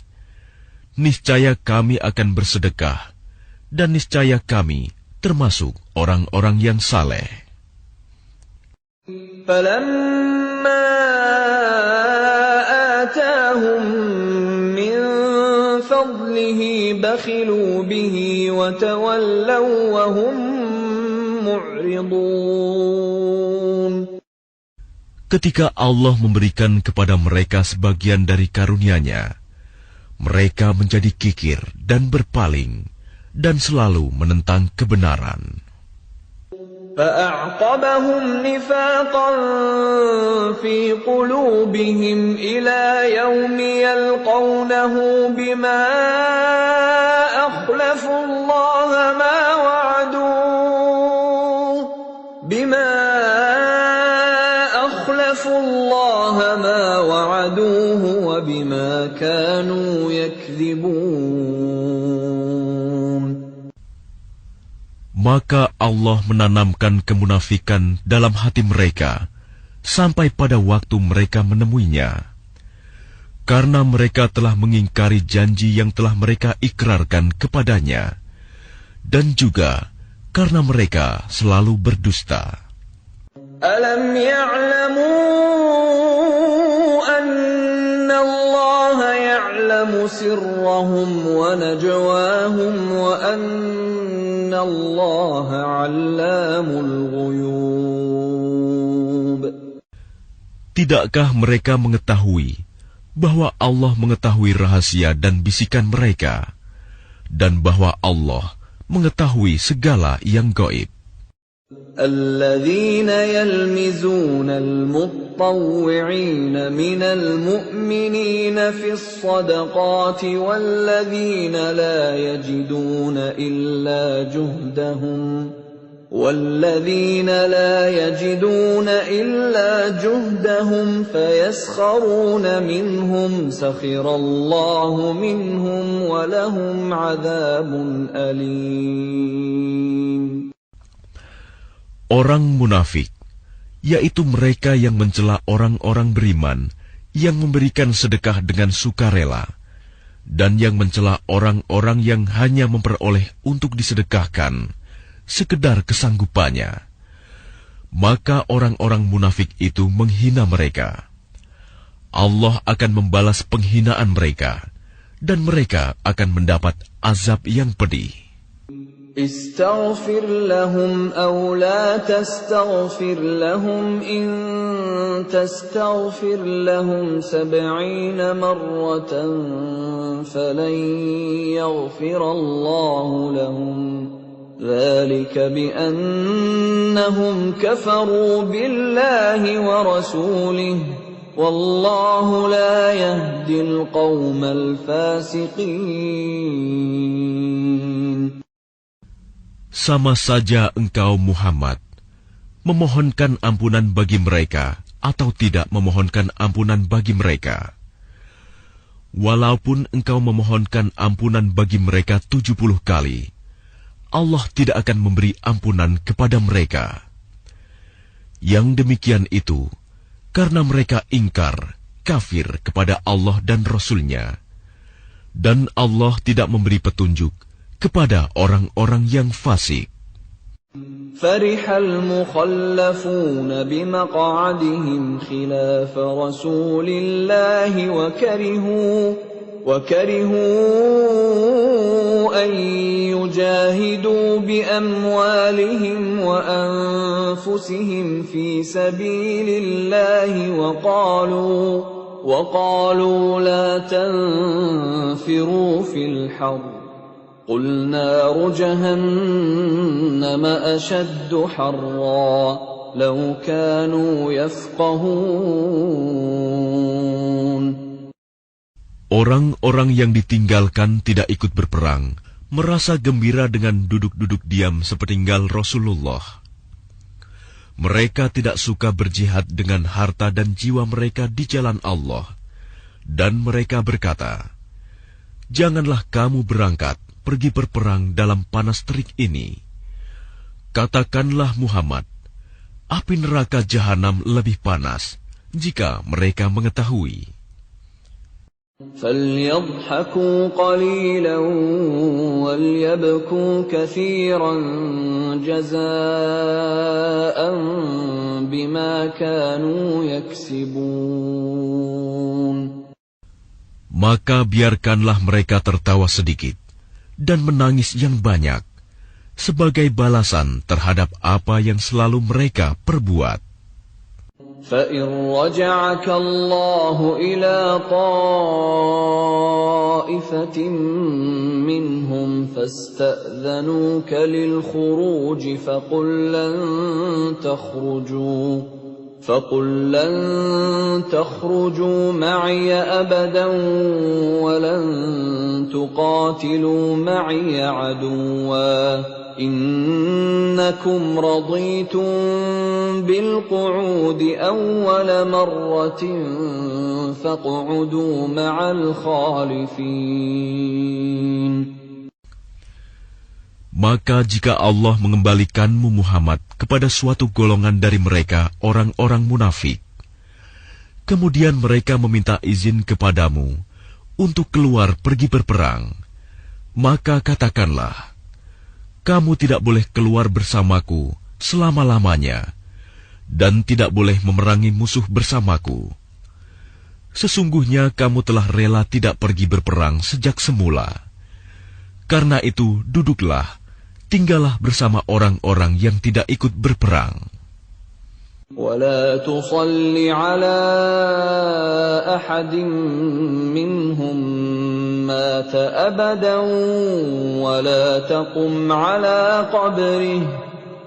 niscaya kami akan bersedekah, dan niscaya kami termasuk orang-orang yang saleh. فَلَمَّا آتَاهُم مِّن فَضْلِهِ بَخِلُوا بِهِ وَتَوَلَّوْا وَهُم مُّعْرِضُونَ. Ketika Allah memberikan kepada mereka sebagian dari karunia-Nya, mereka menjadi kikir dan berpaling, dan selalu menentang kebenaran. فَأَعْقَبَهُمْ نِفَاقًا فِي قُلُوبِهِمْ إِلَى يَوْمِ يَلْقَوْنَهُ بِمَا أَخْلَفُوا اللَّهَ مَا وَعَدُوهُ وَبِمَا كَانُوا يَكْذِبُونَ. Maka Allah menanamkan kemunafikan dalam hati mereka sampai pada waktu mereka menemuinya, karena mereka telah mengingkari janji yang telah mereka ikrarkan kepadanya, dan juga karena mereka selalu berdusta. Alam ya'lamu anna Allah ya'lamu sirrahum wa najwahum wa anna Allah 'allamul ghuyub. Tidakkah mereka mengetahui bahwa Allah mengetahui rahasia dan bisikan mereka, dan bahwa Allah mengetahui segala yang gaib? الذين يلمزون المطوعين من المؤمنين في الصدقات والذين لا يجدون إلا جهدهم فيسخرون منهم سخر الله منهم ولهم عذاب أليم. Orang munafik, yaitu mereka yang mencela orang-orang beriman yang memberikan sedekah dengan sukarela, dan yang mencela orang-orang yang hanya memperoleh untuk disedekahkan sekedar kesanggupannya, maka orang-orang munafik itu menghina mereka. Allah akan membalas penghinaan mereka, dan mereka akan mendapat azab yang pedih. استغفر لهم أو لا تستغفر لهم إن تستغفر لهم 70 مرة فلن يغفر الله لهم ذلك بأنهم كفروا بالله ورسوله والله لا يهدي القوم الفاسقين. Sama saja engkau Muhammad memohonkan ampunan bagi mereka atau tidak memohonkan ampunan bagi mereka. Walaupun engkau memohonkan ampunan bagi mereka 70 kali, Allah tidak akan memberi ampunan kepada mereka. Yang demikian itu karena mereka ingkar, kafir kepada Allah dan Rasul-Nya, dan Allah tidak memberi petunjuk kepada orang-orang yang fasik. فرح المخلفون بمقعدهم خلاف رسول الله وكرهوا أن يجاهدوا بأموالهم وأنفسهم في سبيل الله وقالوا لا تنفروا في الحر قُلْ نَارُ جَهَنَّمَ أَشَدُّ حَرًّا لَوْ كَانُوا يَفْقَهُونَ. Orang-orang yang ditinggalkan tidak ikut berperang merasa gembira dengan duduk-duduk diam sepeninggal Rasulullah. Mereka tidak suka berjihad dengan harta dan jiwa mereka di jalan Allah. Dan mereka berkata, "Janganlah kamu berangkat pergi berperang dalam panas terik ini." Katakanlah Muhammad, api neraka jahanam lebih panas jika mereka mengetahui. فَلْيَضْحَكُوا قَلِيلًا وَلْيَبْكُوا كَثِيرًا جَزَاءً بِمَا كَانُوا يَكْسِبُونَ. Maka biarkanlah mereka tertawa sedikit dan menangis yang banyak sebagai balasan terhadap apa yang selalu mereka perbuat. فَإِنْ رَجَعَكَ اللَّهُ إِلَى طَائِفَةٍ مِّنْهُمْ فَاسْتَأْذَنُوكَ لِلْخُرُوجِ فَقُلْ لَنْ تَخْرُجُوا مَعِيَ أَبَدًا وَلَنْ تُقَاتِلُوا مَعِيَ عَدُوًّا إِنَّكُمْ رَضِيتُمْ بِالْقُعُودِ أَوَّلَ مَرَّةٍ فَاقْعُدُوا مَعَ الْخَالِفِينَ. Maka jika Allah mengembalikanmu Muhammad kepada suatu golongan dari mereka, orang-orang munafik, kemudian mereka meminta izin kepadamu untuk keluar pergi berperang, maka katakanlah, kamu tidak boleh keluar bersamaku selama-lamanya, dan tidak boleh memerangi musuh bersamaku. Sesungguhnya kamu telah rela tidak pergi berperang sejak semula. Karena itu, duduklah, tinggallah bersama orang-orang yang tidak ikut berperang. وَلَا تُصَلِّ عَلَى أَحَدٍ مِّنْهُمْ مَاتَ أَبَدًا وَلَا تَقُمْ عَلَى قَبْرِهِ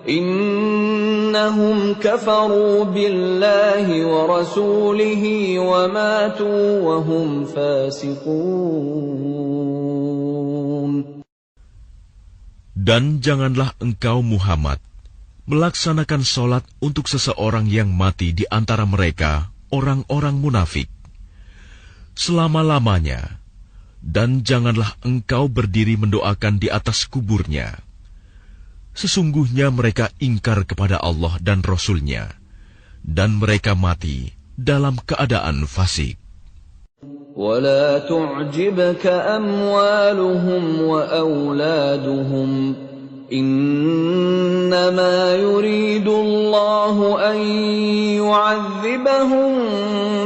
إِنَّهُمْ كَفَرُوا بِاللَّهِ وَرَسُولِهِ وَمَاتُوا وَهُمْ فَاسِقُونَ. Dan janganlah engkau Muhammad melaksanakan sholat untuk seseorang yang mati di antara mereka, orang-orang munafik, selama-lamanya, dan janganlah engkau berdiri mendoakan di atas kuburnya. Sesungguhnya mereka ingkar kepada Allah dan Rasul-Nya, dan mereka mati dalam keadaan fasik. وَلَا تُعْجِبْكَ أَمْوَالُهُمْ وَأَوْلَادُهُمْ إِنَّمَا يُرِيدُ اللَّهُ أَن يُعَذِّبَهُم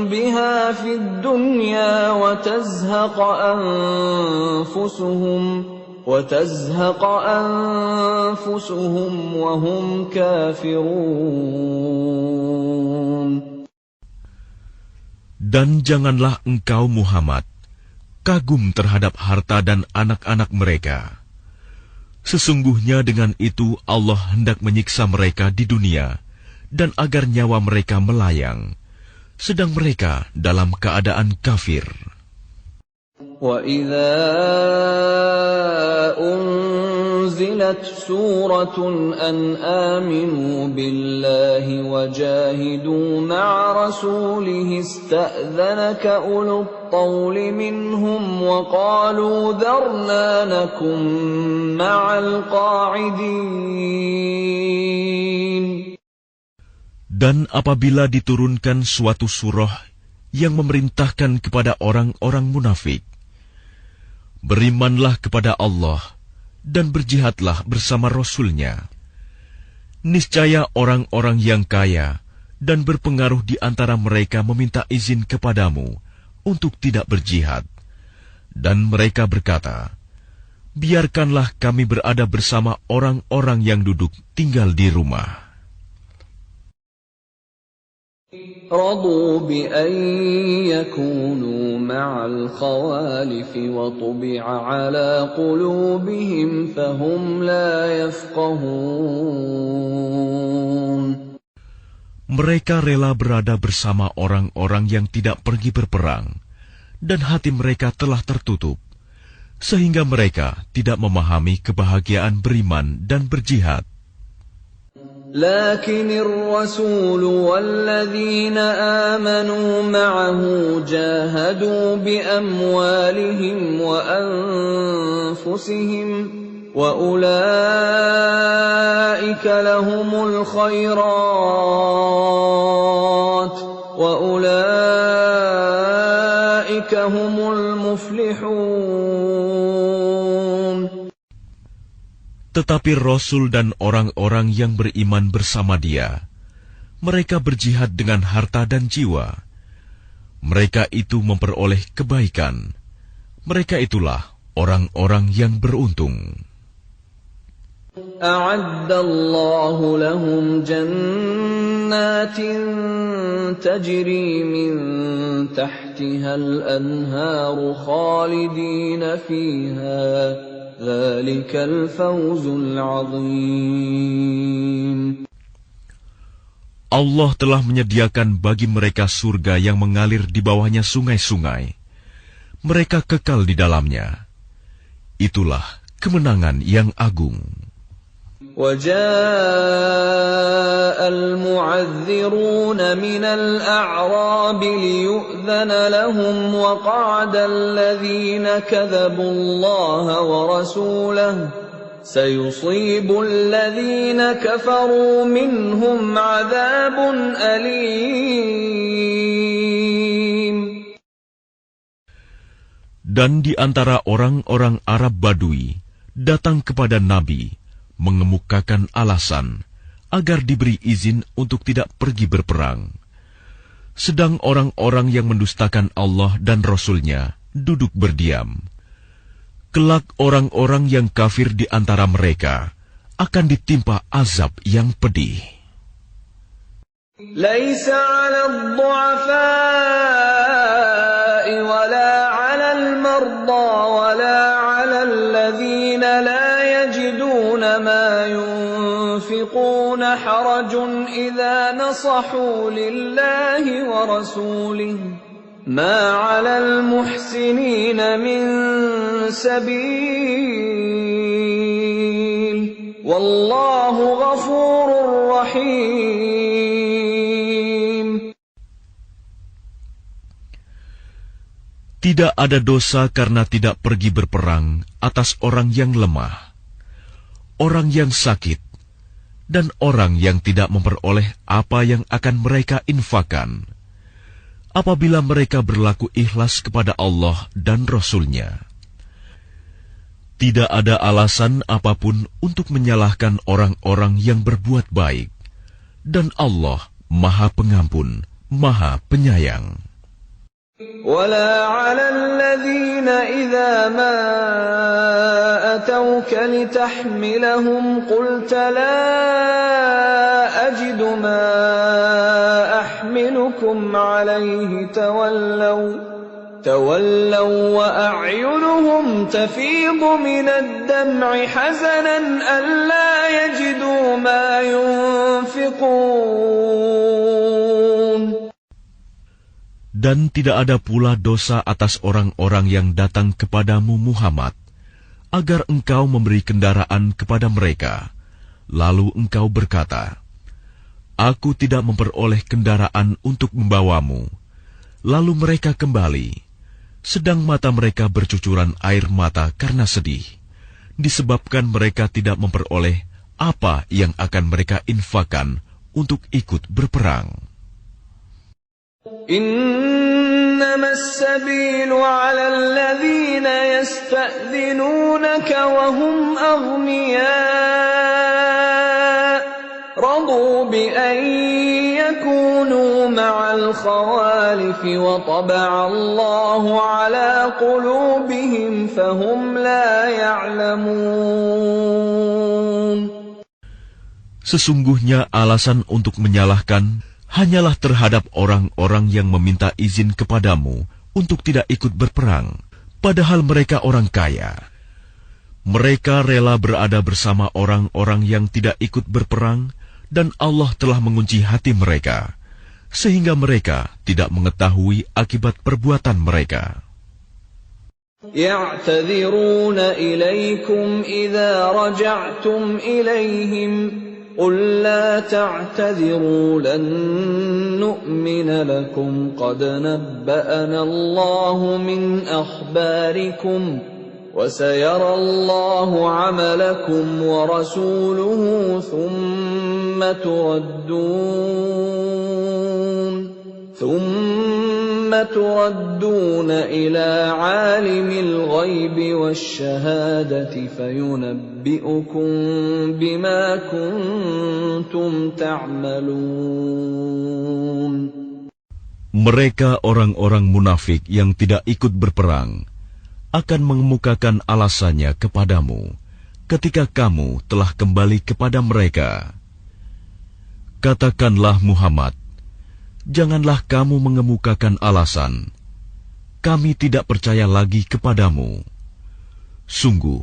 بِهَا فِي الدُّنْيَا وَتَزْهَقَ أَنفُسُهُمْ وَهُمْ كَافِرُونَ. Dan janganlah engkau Muhammad kagum terhadap harta dan anak-anak mereka. Sesungguhnya dengan itu Allah hendak menyiksa mereka di dunia dan agar nyawa mereka melayang, sedang mereka dalam keadaan kafir. وَإِذَا أُنزِلَتْ سُورَةٌ أَنْ آمِنُوا بِاللَّهِ وَجَاهِدُوا مَعَ رَسُولِهِ اسْتَأْذَنَكَ أُولُو الطَّوْلِ مِنْهُمْ وَقَالُوا ذَرْنَا نَكُن مَّعَ الْقَاعِدِينَ. Dan apabila diturunkan suatu surah yang memerintahkan kepada orang-orang munafik, berimanlah kepada Allah dan berjihadlah bersama Rasul-Nya. Niscaya orang-orang yang kaya dan berpengaruh di antara mereka meminta izin kepadamu untuk tidak berjihad. Dan mereka berkata, biarkanlah kami berada bersama orang-orang yang duduk tinggal di rumah. رضوا بأن يكونوا مع الخوالف وطبع على قلوبهم فهم لا يفقهون. Mereka rela berada bersama orang-orang yang tidak pergi berperang, dan hati mereka telah tertutup, sehingga mereka tidak memahami kebahagiaan beriman dan berjihad. لكن الرسول والذين آمنوا معه جاهدوا بأموالهم وأنفسهم وأولئك لهم الخيرات وأولئك هم المفلحون. Tetapi Rasul dan orang-orang yang beriman bersama dia, mereka berjihad dengan harta dan jiwa. Mereka itu memperoleh kebaikan. Mereka itulah orang-orang yang beruntung. A'addallahu lahum jannatin tajri min tahtiha al-anharu khalidina fiha. Dzalikal fawzul 'adzim. Allah telah menyediakan bagi mereka surga yang mengalir di bawahnya sungai-sungai. Mereka kekal di dalamnya. Itulah kemenangan yang agung. وَجَاءَ الْمُعَذِّرُونَ مِنَ الْأَعْرَابِ لِيُؤْذَنَ لَهُمْ وَقَعَدَ الَّذِينَ كَذَبُوا اللَّهَ وَرَسُولَهُ سَيُصِيبُ الَّذِينَ كَفَرُوا مِنْهُمْ عَذَابٌ أَلِيمٌ. Dan di antara orang-orang Arab Badui datang kepada Nabi mengemukakan alasan agar diberi izin untuk tidak pergi berperang. Sedang orang-orang yang mendustakan Allah dan Rasul-Nya duduk berdiam. Kelak orang-orang yang kafir di antara mereka akan ditimpa azab yang pedih. Laisa 'alal du'afa'i wala 'alal marda wala 'alal ladzina la ما ينفقون حرج إذا نصحوا لله ورسوله ما على المحسنين من سبيل والله غفور رحيم. Tidak ada dosa karena tidak pergi berperang atas orang yang lemah, orang yang sakit, dan orang yang tidak memperoleh apa yang akan mereka infakkan, apabila mereka berlaku ikhlas kepada Allah dan Rasul-Nya. Tidak ada alasan apapun untuk menyalahkan orang-orang yang berbuat baik, dan Allah Maha Pengampun, Maha Penyayang. ولا على الذين إذا ما أتوك لتحملهم قلت لا أجد ما أحملكم عليه تولوا وأعينهم تفيض من الدمع حزنا ألا يجدوا ما ينفقون. Dan tidak ada pula dosa atas orang-orang yang datang kepadamu Muhammad, agar engkau memberi kendaraan kepada mereka. Lalu engkau berkata, Aku tidak memperoleh kendaraan untuk membawamu. Lalu mereka kembali, sedang mata mereka bercucuran air mata karena sedih, disebabkan mereka tidak memperoleh apa yang akan mereka infakkan untuk ikut berperang. إنما السبيل على الذين يستأذنونك وهم أغنياء رضوا بأن يكونوا مع الخوالف وطبع الله على قلوبهم فهم لا يعلمون. Sesungguhnya alasan untuk menyalahkan hanyalah terhadap orang-orang yang meminta izin kepadamu untuk tidak ikut berperang, padahal mereka orang kaya. Mereka rela berada bersama orang-orang yang tidak ikut berperang, dan Allah telah mengunci hati mereka, sehingga mereka tidak mengetahui akibat perbuatan mereka. يَعْتَذِرُونَ إِلَيْكُمْ إِذَا رَجَعْتُمْ إِلَيْهِمْ قُل لَّا تَعْتَذِرُوا لَن نُّؤْمِنَ لَكُمْ قَدْ نَبَّأَنَا اللَّهُ مِنْ أَخْبَارِكُمْ وَسَيَرَى اللَّهُ عَمَلَكُمْ وَرَسُولُهُ ثُمَّ تُرَدُّونَ إِلَى عَالِمِ الْغَيْبِ وَالشَّهَادَةِ فَيُنَبِّئُكُم بِمَا كُنتُمْ تَعْمَلُونَ. Mereka orang-orang munafik yang tidak ikut berperang akan mengemukakan alasannya kepadamu ketika kamu telah kembali kepada mereka. Katakanlah Muhammad, janganlah kamu mengemukakan alasan, kami tidak percaya lagi kepadamu. Sungguh,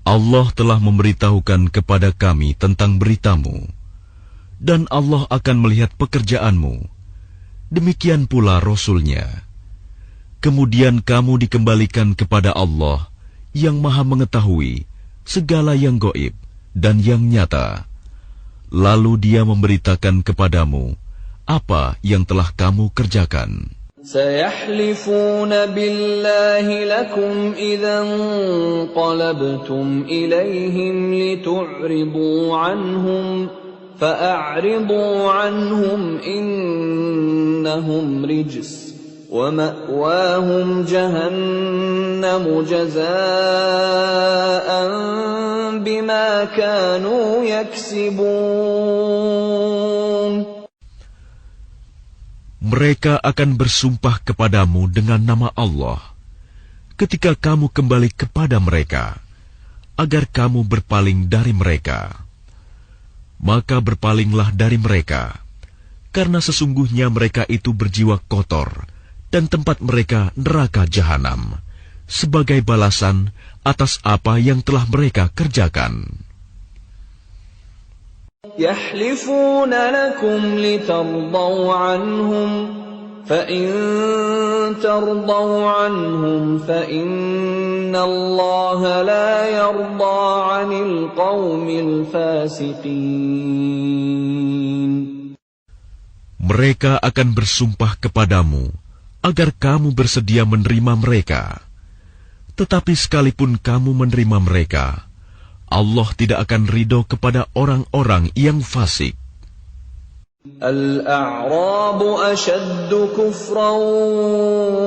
Allah telah memberitahukan kepada kami tentang beritamu, dan Allah akan melihat pekerjaanmu. Demikian pula Rasul-Nya. Kemudian kamu dikembalikan kepada Allah yang Maha Mengetahui segala yang gaib dan yang nyata. Lalu Dia memberitakan kepadamu apa yang telah kamu kerjakan. سَيَحْلِفُونَ بِاللَّهِ لَكُمْ إِذَا انقَلَبْتُمْ إِلَيْهِمْ لِتُعْرِضُوا عَنْهُمْ فَأَعْرِضُوا عَنْهُمْ إِنَّهُمْ رِجْسٌ وَمَأْوَاهُمْ جَهَنَّمُ جَزَاءً بِمَا كَانُوا يَكْسِبُونَ. Mereka akan bersumpah kepadamu dengan nama Allah ketika kamu kembali kepada mereka, agar kamu berpaling dari mereka. Maka berpalinglah dari mereka, karena sesungguhnya mereka itu berjiwa kotor, dan tempat mereka neraka jahanam, sebagai balasan atas apa yang telah mereka kerjakan. يَحْلِفُونَ لَكُمْ لِتَرْضَوْا عَنْهُمْ فَإِن تَرْضَوْا عَنْهُمْ فَإِنَّ اللَّهَ لَا يَرْضَىٰ عَنِ الْقَوْمِ الْفَاسِقِينَ. Mereka akan bersumpah kepadamu agar kamu bersedia menerima mereka. Tetapi sekalipun kamu menerima mereka, Allah tidak akan ridho kepada orang-orang yang fasik. الْأَعْرَابُ أَشَدُّ كُفْرًا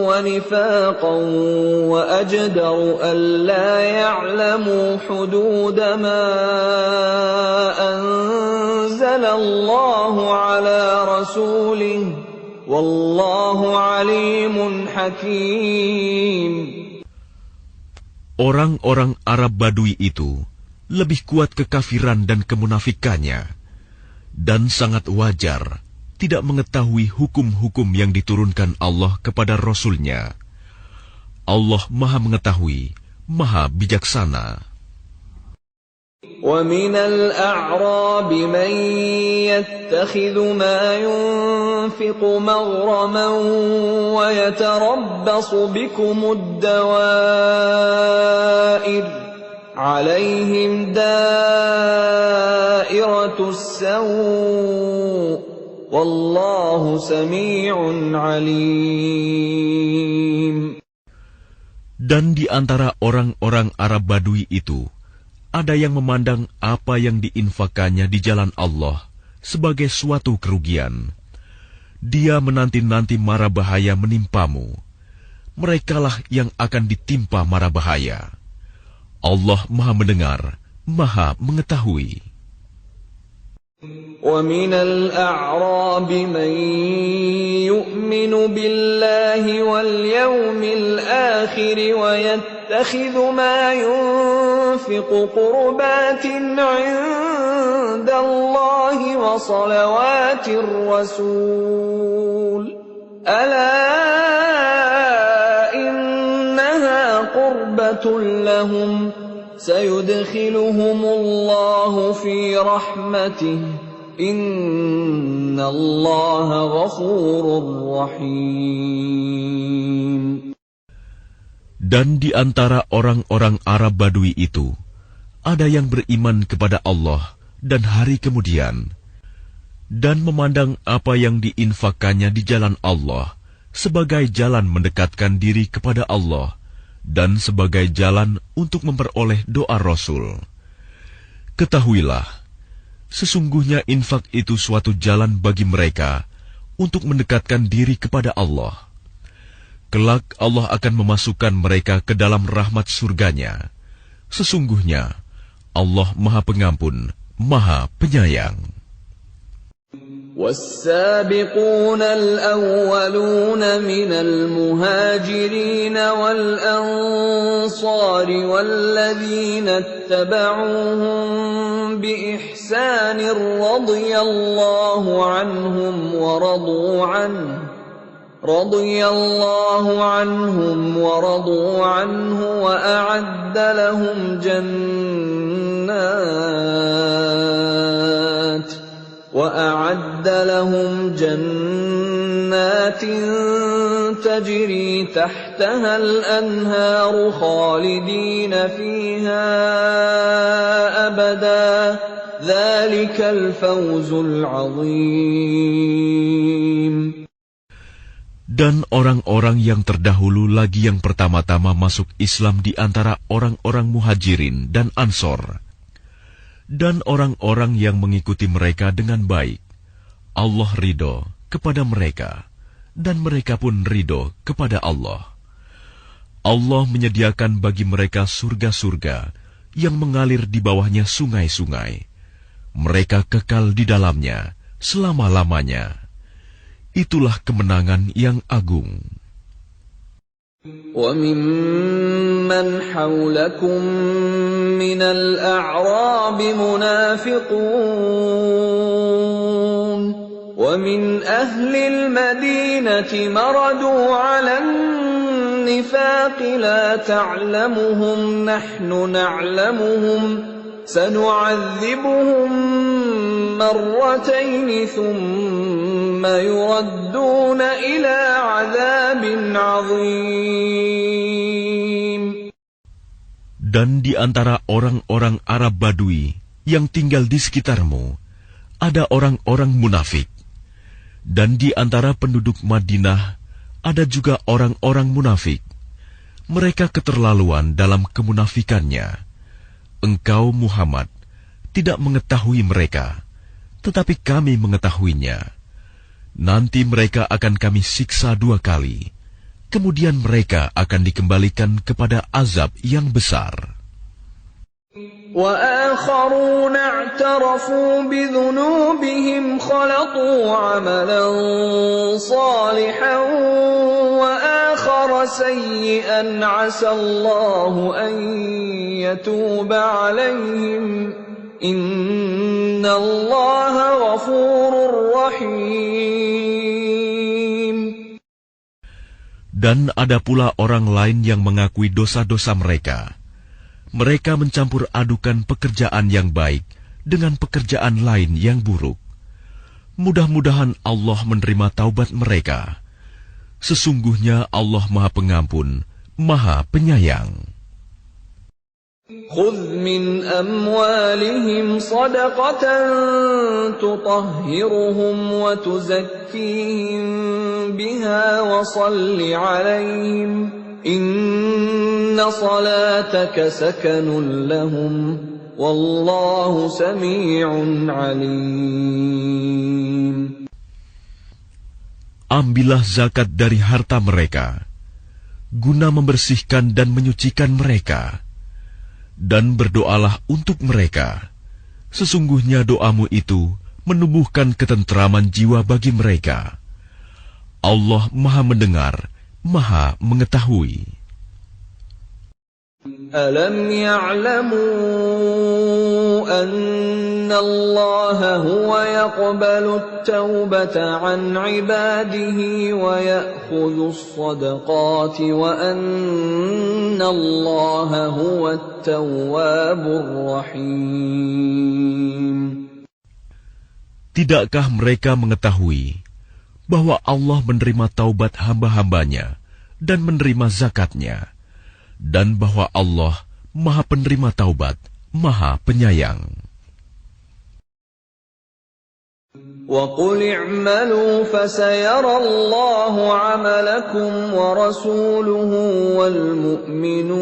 وَنِفَاقًا وَأَجْدَرُ أَلَّا يَعْلَمُوا حُدُودَ مَا أَنزَلَ اللَّهُ عَلَى رَسُولِهِ وَاللَّهُ عَلِيمٌ حَكِيمٌ. Orang-orang Arab Badui itu lebih kuat kekafiran dan kemunafikannya, dan sangat wajar tidak mengetahui hukum-hukum yang diturunkan Allah kepada Rasul-Nya. Allah Maha Mengetahui, Maha Bijaksana. وَمِنَ الْأَعْرَابِ مَن يَتَّخِذُ مَا يُنفِقُ مَغْرَمًا وَيَتَرَبَّصُ بِكُمُ الدَّوَائِرَ عَلَيْهِمْ دَائِرَةُ السَّوْءِ وَاللَّهُ سَمِيعٌ عَلِيمٌ. Dan di antara orang-orang Arab Badui itu, ada yang memandang apa yang diinfakannya di jalan Allah sebagai suatu kerugian. Dia menanti-nanti mara bahaya menimpamu. Merekalah yang akan ditimpa mara bahaya. Allah Maha Mendengar, Maha Mengetahui. وَمِنَ الْأَعْرَابِ مَن يُؤْمِنُ بِاللَّهِ وَالْيَوْمِ الْآخِرِ وَيَتَّخِذُ يتخذ ما ينفق قربات عند الله وصلوات الرسول ألا إنها قربة لهم سيدخلهم الله في رحمته إن الله غفور رحيم. Dan di antara orang-orang Arab Badui itu, ada yang beriman kepada Allah dan hari kemudian, dan memandang apa yang diinfakkannya di jalan Allah sebagai jalan mendekatkan diri kepada Allah dan sebagai jalan untuk memperoleh doa Rasul. Ketahuilah, sesungguhnya infak itu suatu jalan bagi mereka untuk mendekatkan diri kepada Allah. Kelak Allah akan memasukkan mereka ke dalam rahmat surganya. Sesungguhnya Allah Maha Pengampun, Maha Penyayang. والسابقون الأولون من المهاجرين والأنصار والذين اتبعوهم بإحسان رضي الله عنهم ورضوا عنه وأعد لهم جنات تجري تحتها الأنهار خالدين فيها أبدا ذلك الفوز العظيم. Dan orang-orang yang terdahulu lagi yang pertama-tama masuk Islam di antara orang-orang Muhajirin dan Ansor, dan orang-orang yang mengikuti mereka dengan baik, Allah ridho kepada mereka, dan mereka pun ridho kepada Allah. Allah menyediakan bagi mereka surga-surga yang mengalir di bawahnya sungai-sungai. Mereka kekal di dalamnya selama-lamanya. Itulah kemenangan yang agung. وَمِمَّنْ حَوْلَكُمْ مِنَ الْأَعْرَابِ مُنَافِقُونَ وَمِنْ أَهْلِ الْمَدِينَةِ مَرَدُوا عَلَى النِّفَاقِ لَا تَعْلَمُهُمْ نَحْنُ نَعْلَمُهُمْ سَنُعَذِّبُهُمْ مرتين ثم يردون إلى عذاب عظيم. Dan di antara orang-orang Arab Badui yang tinggal di sekitarmu, ada orang-orang munafik. Dan di antara penduduk Madinah, ada juga orang-orang munafik. Mereka keterlaluan dalam kemunafikannya. Engkau, Muhammad, tidak mengetahui mereka, tetapi kami mengetahuinya. Nanti mereka akan kami siksa 2 kali. Kemudian mereka akan dikembalikan kepada azab yang besar. وَآخَرُونَ اعْتَرَفُوا بِذُنُوبِهِمْ خَلَطُوا عَمَلًا صَالِحًا وَآخَرَ سَيِّئًا عَسَى اللَّهُ أَن يَتُوبَ عَلَيْهِمْ إِنَّ اللَّهَ غَفُورٌ رَّحِيمٌ. Dan ada pula orang lain yang mengakui dosa-dosa mereka. Mereka mencampur adukan pekerjaan yang baik dengan pekerjaan lain yang buruk. Mudah-mudahan Allah menerima taubat mereka. Sesungguhnya Allah Maha Pengampun, Maha Penyayang. خذ من أموالهم صدقة تطهرهم وتزكيهم بها وصل عليهم إن صلاتك سكن لهم والله سميع عليم. Ambillah zakat dari harta mereka, guna membersihkan dan menyucikan mereka. Dan berdoalah untuk mereka. Sesungguhnya doamu itu menumbuhkan ketentraman jiwa bagi mereka. Allah Maha Mendengar, Maha Mengetahui. أَلَمْ يَعْلَمُوا أَنَّ اللَّهَ هُوَ يَقْبَلُ التَّوْبَةَ عَنْ عِبَادِهِ وَيَأْخُذُ الصَّدَقَاتِ وَأَنَّ اللَّهَ هُوَ التَّوَّابُ الرَّحِيمُ. Tidakkah mereka mengetahui bahwa Allah menerima taubat hamba-hambanya dan menerima zakatnya, dan bahwa Allah Maha Penerima Taubat, Maha Penyayang. وَقُلِ اعْمَلُوا فَسَيَرَى اللَّهُ عَمَلَكُمْ وَرَسُولُهُ وَالْمُؤْمِنُونَ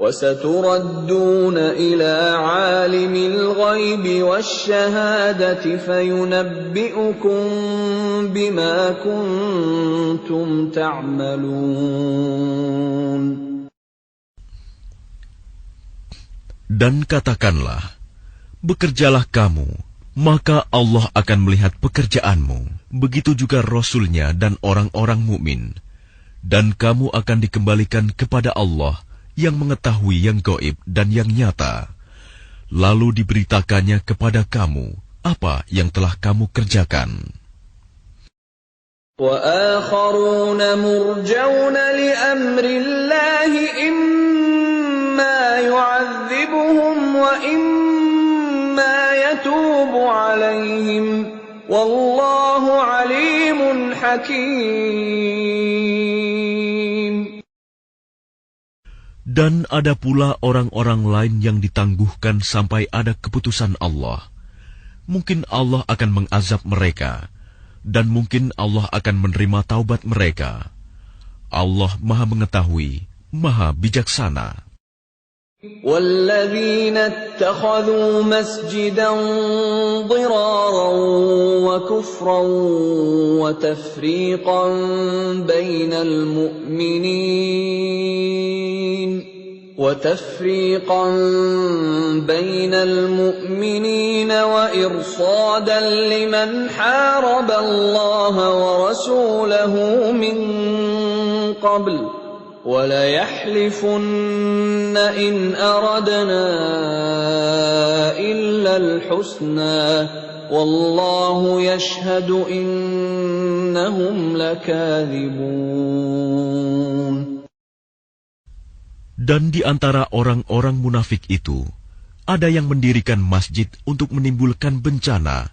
وَسَتُرَدُّونَ إِلَى عَالِمِ الْغَيْبِ وَالشَّهَادَةِ فَيُنَبِّئُكُم بِمَا كُنتُمْ تَعْمَلُونَ. Dan katakanlah, bekerjalah kamu, maka Allah akan melihat pekerjaanmu, begitu juga Rasul-Nya dan orang-orang mukmin, dan kamu akan dikembalikan kepada Allah yang mengetahui yang gaib dan yang nyata, lalu diberitakannya kepada kamu apa yang telah kamu kerjakan. وَآخَرُونَ مُرْجَوْنَ لِأَمْرِ اللَّهِ إِمَّا يُعَذِّبُهُمْ وَإِمَّا يَتُوبُ عَلَيْهِمْ وَاللَّهُ عَلِيمٌ حَكِيمٌ. Dan ada pula orang-orang lain yang ditangguhkan sampai ada keputusan Allah. Mungkin Allah akan mengazab mereka, dan mungkin Allah akan menerima taubat mereka. Allah Maha Mengetahui, Maha Bijaksana. وَالَّذِينَ اتَّخَذُوا مَسْجِدًا ضِرَارًا وَكُفْرًا وَتَفْرِيقًا بَيْنَ الْمُؤْمِنِينَ وَإِرْصَادًا لِمَنْ حَارَبَ اللَّهَ وَرَسُولَهُ مِنْ قَبْلُ وَلَيَحْلِفُنَّ إِنْ أَرَدْنَا إِلَّا الْحُسْنَى وَاللَّهُ يَشْهَدُ إِنَّهُمْ لَكَاذِبُونَ. Dan di antara orang-orang munafik itu, ada yang mendirikan masjid untuk menimbulkan bencana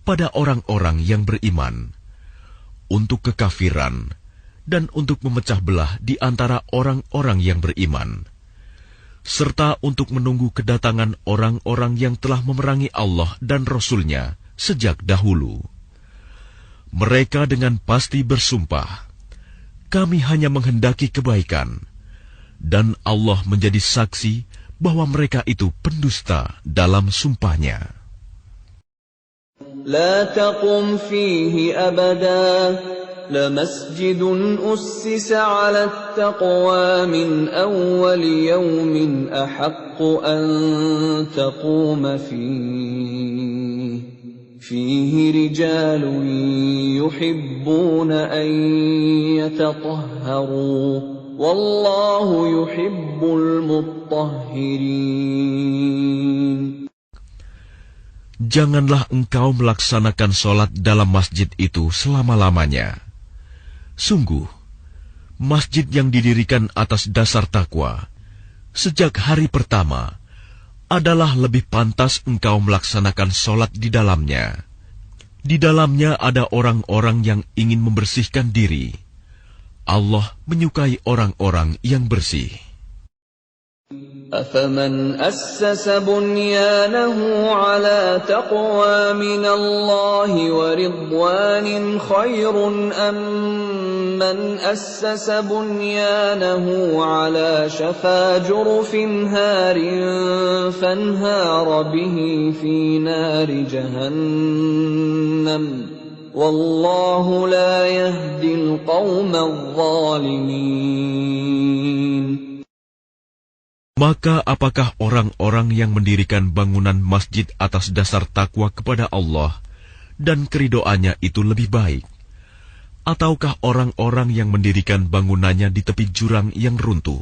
pada orang-orang yang beriman, untuk kekafiran, dan untuk memecah belah di antara orang-orang yang beriman, serta untuk menunggu kedatangan orang-orang yang telah memerangi Allah dan Rasul-Nya sejak dahulu. Mereka dengan pasti bersumpah, kami hanya menghendaki kebaikan, dan Allah menjadi saksi bahwa mereka itu pendusta dalam sumpahnya. La taqum fihi abada لمسجد أسس على التقوى من أول يوم أحق أن تقوم فيه رجال يحبون أن يتطهروا والله يحب المطهرين. Janganlah engkau melaksanakan sholat dalam masjid itu selama-lamanya. Sungguh, masjid yang didirikan atas dasar takwa sejak hari pertama adalah lebih pantas engkau melaksanakan sholat di dalamnya. Di dalamnya ada orang-orang yang ingin membersihkan diri. Allah menyukai orang-orang yang bersih. أَفَمَنْ أَسَّسَ بُنْيَانَهُ عَلَى تَقْوَى مِنَ اللَّهِ وَرِضْوَانٍ خَيْرٌ أَمْ مَنْ أَسَّسَ بُنْيَانَهُ عَلَى شَفَا جُرُفٍ هَارٍ فَانْهَارَ بِهِ فِي نَارِ جَهَنَّمَ وَاللَّهُ لَا يَهْدِي الْقَوْمَ الظَّالِمِينَ. Maka apakah orang-orang yang mendirikan bangunan masjid atas dasar takwa kepada Allah dan keridoannya itu lebih baik, Ataukah orang-orang yang mendirikan bangunannya di tepi jurang yang runtuh,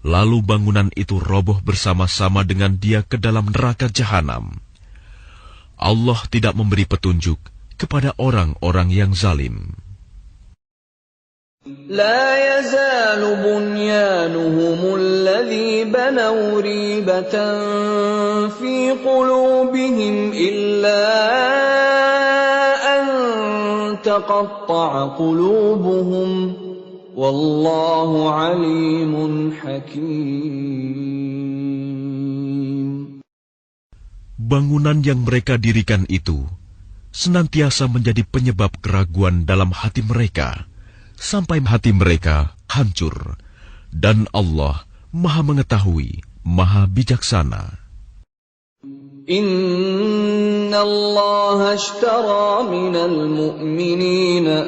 lalu bangunan itu roboh bersama-sama dengan dia ke dalam neraka jahanam? Allah tidak memberi petunjuk kepada orang-orang yang zalim. لا يزال بنيانهم الذي بنوا ريبة في قلوبهم إلا أن تقطع قلوبهم والله عليم حكيم. Bangunan yang mereka dirikan itu senantiasa menjadi penyebab keraguan dalam hati mereka, sampai hati mereka hancur, dan Allah Maha Mengetahui, Maha Bijaksana. Inna Allah ashtara minal mu'minina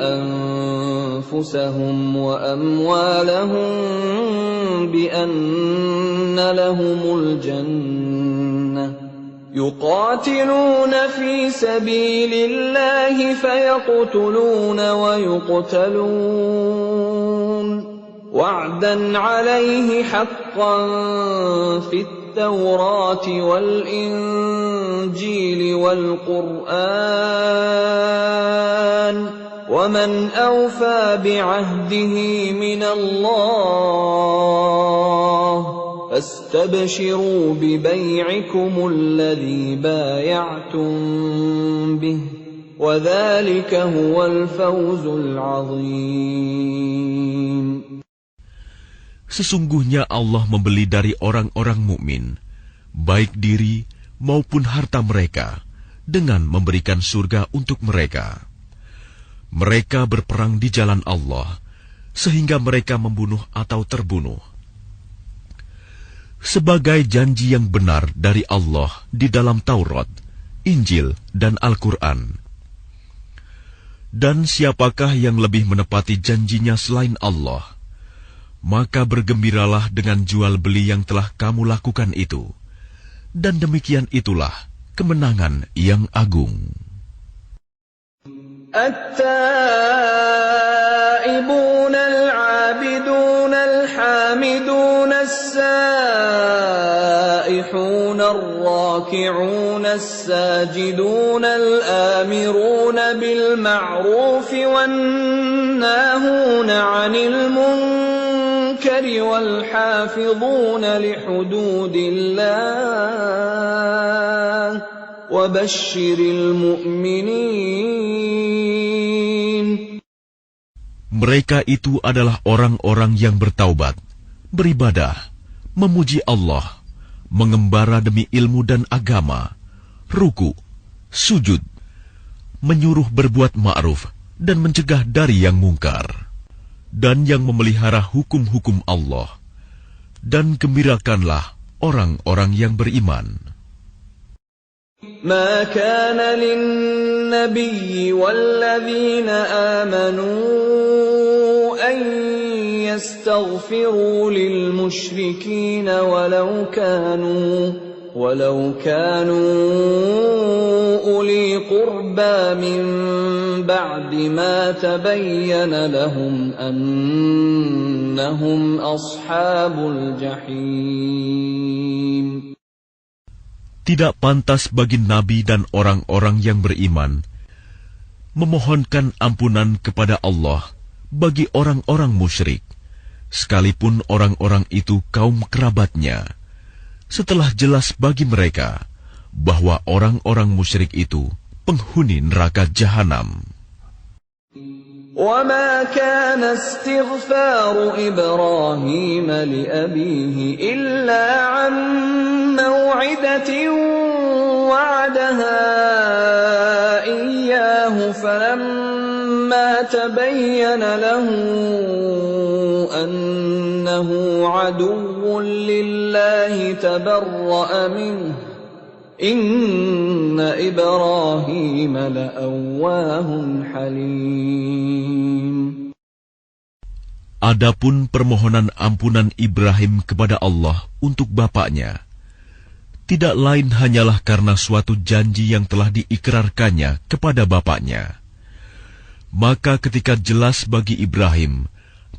anfusahum wa amwalahum bi anna lahumul jannah. يقاتلون في سبيل الله فيقتلون ويقتلون وعدا عليه حقا في التوراة والإنجيل والقرآن ومن أوفى بعهده من الله فاستبشروا ببيعكم الذي بايعتم به وذلك هو الفوز العظيم. Sesungguhnya Allah membeli dari orang-orang mukmin, baik diri maupun harta mereka, dengan memberikan surga untuk mereka. Mereka berperang di jalan Allah, sehingga mereka membunuh atau terbunuh. Sebagai janji yang benar dari Allah di dalam Taurat, Injil, dan Al-Quran. Dan siapakah yang lebih menepati janjinya selain Allah? Maka bergembiralah dengan jual beli yang telah kamu lakukan itu. Dan demikian itulah kemenangan yang agung. التائبون العابدون الحامدون السائحون الراكعون الساجدون الآمرون بالمعروف والناهون عن المنكر والحافظون لحدود الله وبشر المؤمنين. Mereka itu adalah orang-orang yang bertaubat, beribadah, memuji Allah, mengembara demi ilmu dan agama, ruku, sujud, menyuruh berbuat ma'ruf dan mencegah dari yang mungkar, dan yang memelihara hukum-hukum Allah. Dan gembirakanlah orang-orang yang beriman. ما كان للنبي والذين آمنوا أن يستغفروا للمشركين ولو كانوا أولي قربى من بعد ما تبين لهم أنهم أصحاب الجحيم. Tidak pantas bagi Nabi dan orang-orang yang beriman memohonkan ampunan kepada Allah bagi orang-orang musyrik, sekalipun orang-orang itu kaum kerabatnya, setelah jelas bagi mereka bahwa orang-orang musyrik itu penghuni neraka jahanam. وما كان استغفار إبراهيم لأبيه إلا عن موعدة وعدها إياه فلما تبين له أنه عدو لله تبرأ منه Inna Ibrahim la'awwahun halim. Adapun permohonan ampunan Ibrahim kepada Allah untuk bapaknya, tidak lain hanyalah karena suatu janji yang telah diikrarkannya kepada bapaknya. Maka ketika jelas bagi Ibrahim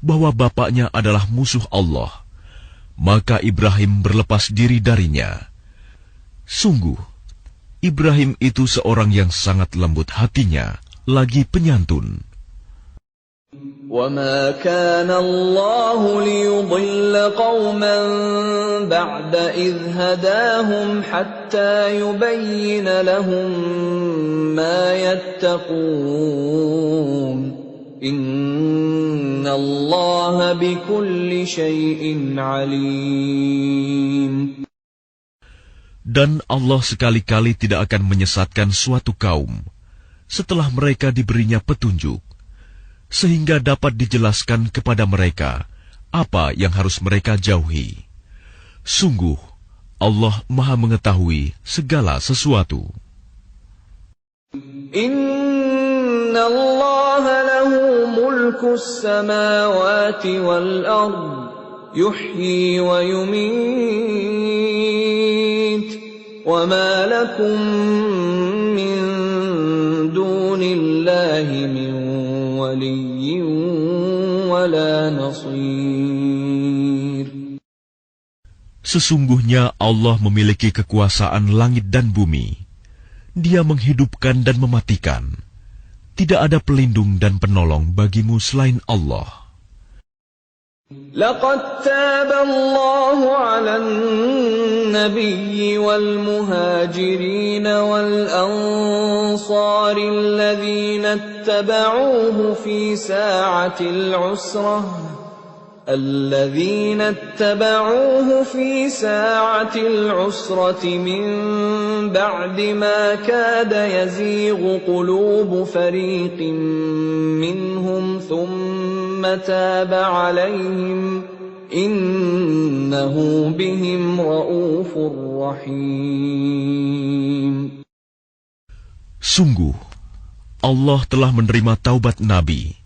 bahwa bapaknya adalah musuh Allah, maka Ibrahim berlepas diri darinya. Sungguh, Ibrahim itu seorang yang sangat lembut hatinya, lagi penyantun. وَمَا كَانَ اللَّهُ لِيُضِلَّ قَوْمًا بَعْدَ إِذْ هَدَاهُمْ حَتَّى يُبَيِّنَ لَهُم مَّا يَتَّقُونَ إِنَّ اللَّهَ بِكُلِّ شَيْءٍ عَلِيمٌ. Dan Allah sekali-kali tidak akan menyesatkan suatu kaum setelah mereka diberinya petunjuk, sehingga dapat dijelaskan kepada mereka apa yang harus mereka jauhi. Sungguh, Allah Maha Mengetahui segala sesuatu. Inna Allah lahu mulkus samawati wal ard, yuhyi wa yumit, wa ma lakum min dunillahi min waliyyin wala nasir. Sesungguhnya Allah memiliki kekuasaan langit dan bumi. Dia menghidupkan dan mematikan. Tidak ada pelindung dan penolong bagimu selain Allah. لقد تاب الله على النبي والمهاجرين والأنصار الذين اتبعوه في ساعة العسرة من بعد ما كاد يزيغ قلوب فريق منهم ثم تاب عليهم إنه بهم رءوف رحيم. Sungguh, Allah telah menerima taubat Nabi,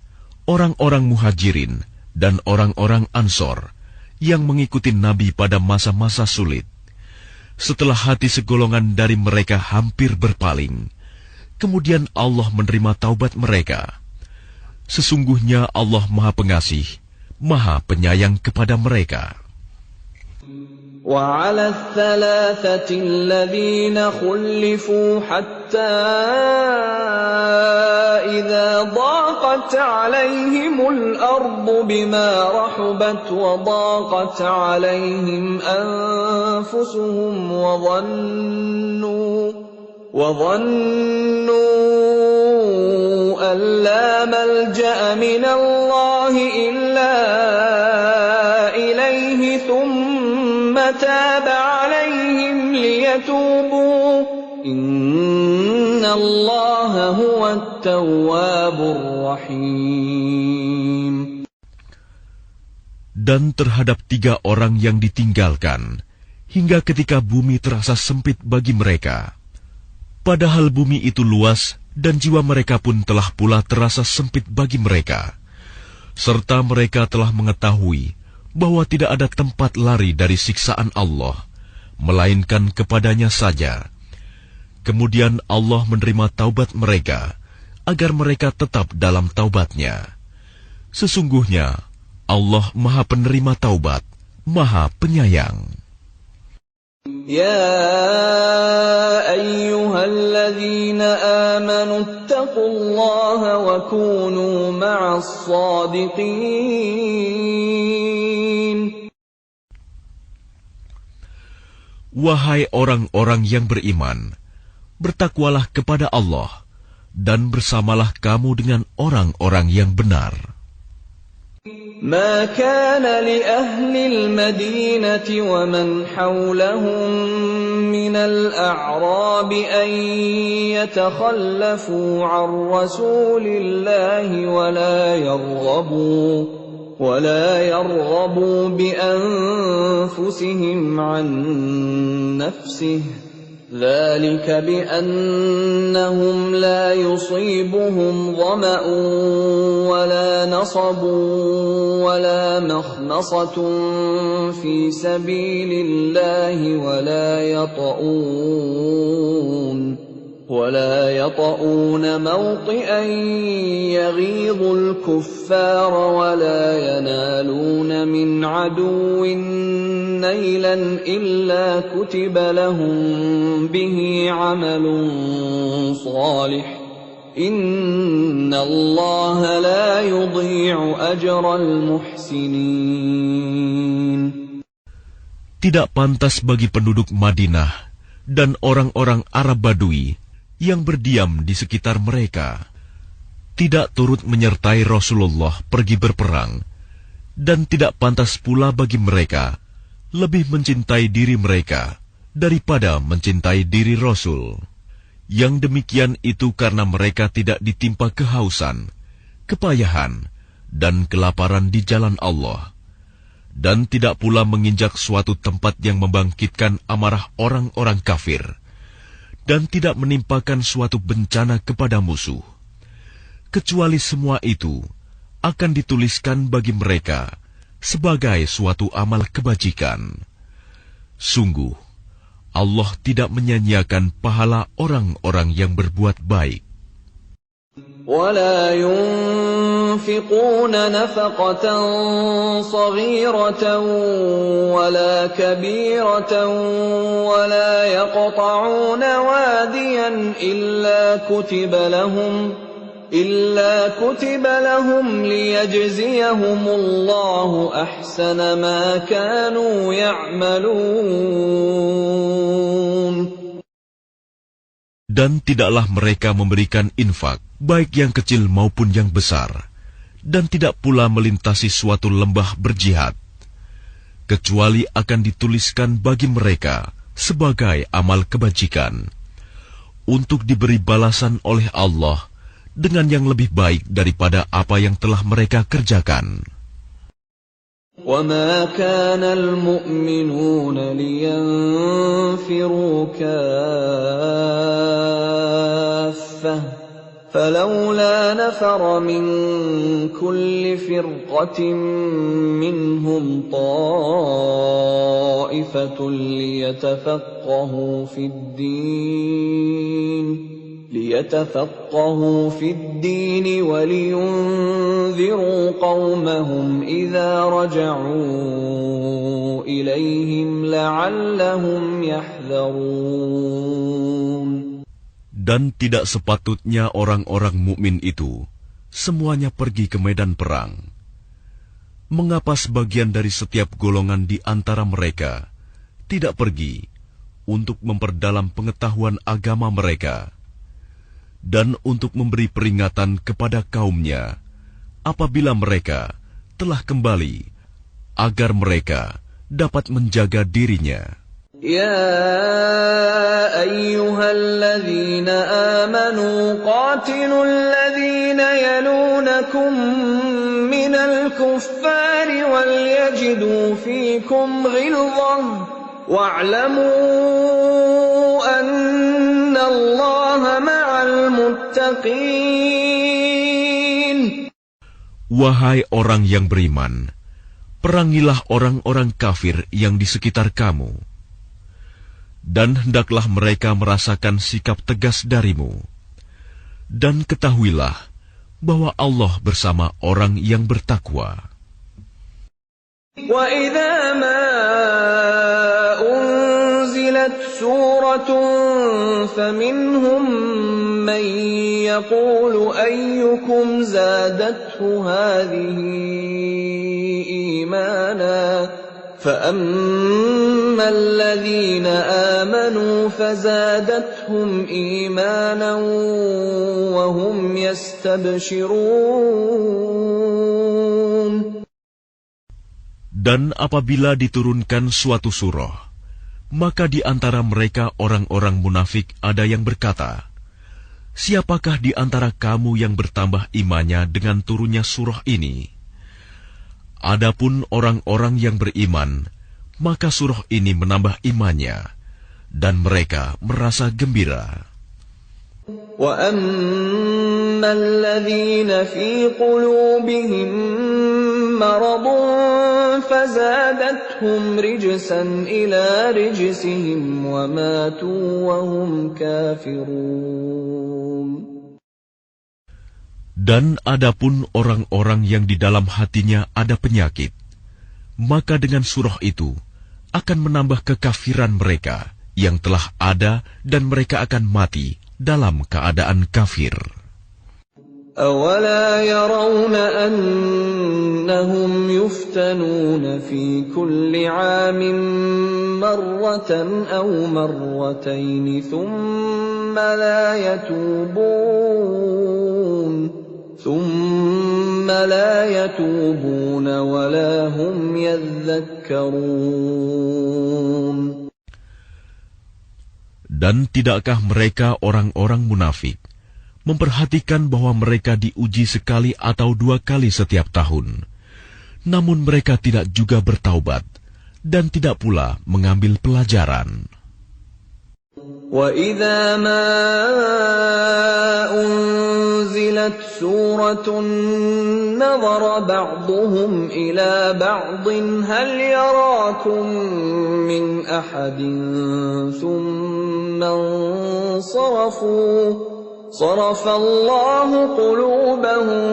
orang-orang muhajirin, dan orang-orang Ansor yang mengikuti Nabi pada masa-masa sulit. Setelah hati segolongan dari mereka hampir berpaling, kemudian Allah menerima taubat mereka. Sesungguhnya Allah Maha Pengasih, Maha Penyayang kepada mereka. وعلى الثلاثة الذين خلفوا حتى إذا ضاقت عليهم الأرض بما رحبت وضاقت عليهم أنفسهم وظنوا أن لا ملجأ من الله إلا إليه ثم تاب عليهم ليتوبوا إن الله هو التواب الرحيم. Dan terhadap 3 orang yang ditinggalkan, hingga ketika bumi terasa sempit bagi mereka. Padahal bumi itu luas, dan jiwa mereka pun telah pula terasa sempit bagi mereka. Serta mereka telah mengetahui bahwa tidak ada tempat lari dari siksaan Allah, melainkan kepadanya saja. Kemudian Allah menerima taubat mereka, agar mereka tetap dalam taubatnya. Sesungguhnya, Allah Maha Penerima Taubat, Maha Penyayang. Ya ayyuhalladzina amanu ittaqullaha wa kunu ma'as shadiqin. Wahai orang-orang yang beriman, bertakwalah kepada Allah, dan bersamalah kamu dengan orang-orang yang benar. ما كان لأهل المدينة ومن حولهم من الأعراب أن يتخلفوا عن رسول الله ولا يرغبوا بأنفسهم عن نفسه ذلك بأنهم لا يصيبهم ظمأ ولا نصب ولا مخمصة في سبيل الله ولا يطؤون موطئا يغيظ الكفار ولا ينالون من عدو نيلا إلا كتب لهم به عمل صالح إن الله لا يضيع أجر المحسنين. Tidak pantas bagi penduduk Madinah dan orang-orang Arab Badui yang berdiam di sekitar mereka, tidak turut menyertai Rasulullah pergi berperang, dan tidak pantas pula bagi mereka lebih mencintai diri mereka daripada mencintai diri Rasul. Yang demikian itu karena mereka tidak ditimpa kehausan, kepayahan, dan kelaparan di jalan Allah, dan tidak pula menginjak suatu tempat yang membangkitkan amarah orang-orang kafir, dan tidak menimpakan suatu bencana kepada musuh, kecuali semua itu akan dituliskan bagi mereka sebagai suatu amal kebajikan. Sungguh, Allah tidak menyanyiakan pahala orang-orang yang berbuat baik. ولا ينفقون نفقة صغيرة ولا كبيرة ولا يقطعون واديا إلا كتب لهم ليجزيهم الله أحسن ما كانوا يعملون. Dan tidaklah mereka memberikan infak, baik yang kecil maupun yang besar, dan tidak pula melintasi suatu lembah berjihad, kecuali akan dituliskan bagi mereka sebagai amal kebajikan, untuk diberi balasan oleh Allah dengan yang lebih baik daripada apa yang telah mereka kerjakan. وَمَا كَانَ الْمُؤْمِنُونَ لِيَنْفِرُوا كَافَّةً فَلَوْلَا نَفَرَ مِنْ كُلِّ فِرْقَةٍ مِّنْهُمْ طَائِفَةٌ ليتفقهوا في الدين ولينذروا قومهم إذا رجعوا إليهم لعلهم يحذرون. Dan tidak sepatutnya orang-orang mukmin itu semuanya pergi ke medan perang. Mengapa sebagian dari setiap golongan di antara mereka tidak pergi untuk memperdalam pengetahuan agama mereka, dan untuk memberi peringatan kepada kaumnya apabila mereka telah kembali, agar mereka dapat menjaga dirinya. Ya ayyuhalladzina amanu qatilul ladzina yalunakum minal kuffari wal yajidu fikum ghilzah wa'lamu anna Allaha ma'al muttaqin. Wahai orang yang beriman, perangilah orang-orang kafir yang di sekitar kamu, dan hendaklah mereka merasakan sikap tegas darimu. Dan ketahuilah bahwa Allah bersama orang yang bertakwa. Wa idza ma unzilat suratun faminhum man yaqulu ayyukum zadathu hadhihi imana فَأَمَّا الَّذِينَ آمَنُوا فَزَادَتْهُمْ إِيمَانًا وَهُمْ يَسْتَبْشِرُونَ. Dan apabila diturunkan suatu surah, maka di antara mereka orang-orang munafik ada yang berkata, "Siapakah di antara kamu yang bertambah imannya dengan turunnya surah ini?" Adapun orang-orang yang beriman, maka surah ini menambah imannya, dan mereka merasa gembira. وَأَمَّا الَّذِينَ فِي قُلُوبِهِم مرض فزادتهم رجسا إلى رجسهم وماتوا وهم كافرون. Dan adapun orang-orang yang di dalam hatinya ada penyakit, maka dengan surah itu akan menambah kekafiran mereka yang telah ada dan mereka akan mati dalam keadaan kafir. أَوَلَا يَرَوْنَ أَنَّهُمْ يُفْتَنُونَ فِي كُلِّ عَامٍ مَّرَّةً أَوْ مَرَّتَيْنِ ثُمَّ لَا يَتُوبُونَ وَلَا هُمْ يَذَّكَّرُونَ. Dan tidakkah mereka orang-orang munafik memperhatikan bahwa mereka diuji sekali atau 2 kali setiap tahun, namun mereka tidak juga bertaubat dan tidak pula mengambil pelajaran. وَإِذَا مَا أُنْزِلَتْ سُورَةٌ نَظَرَ بَعْضُهُمْ إِلَى بَعْضٍ هَلْ يَرَاكُمْ مِنْ أَحَدٍ ثُمَّ انصَرَفُوا صَرَفَ اللَّهُ قُلُوبَهُم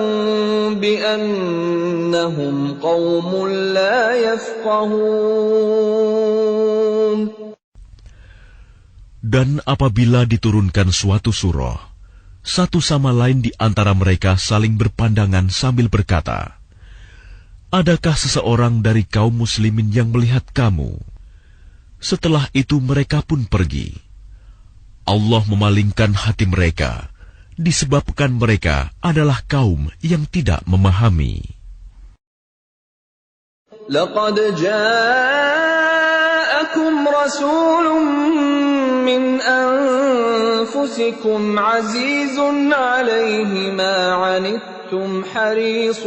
بِأَنَّهُمْ قَوْمٌ لَّا يَفْقَهُونَ. Dan apabila diturunkan suatu surah, satu sama lain di antara mereka saling berpandangan sambil berkata, "Adakah seseorang dari kaum muslimin yang melihat kamu?" Setelah itu mereka pun pergi. Allah memalingkan hati mereka, disebabkan mereka adalah kaum yang tidak memahami. لَقَدْ جَاءَكُمْ رَسُولٌ مِّنْ أَنفُسِكُمْ عَزِيزٌ عَلَيْهِ مَا عَنِتُّمْ حَرِيصٌ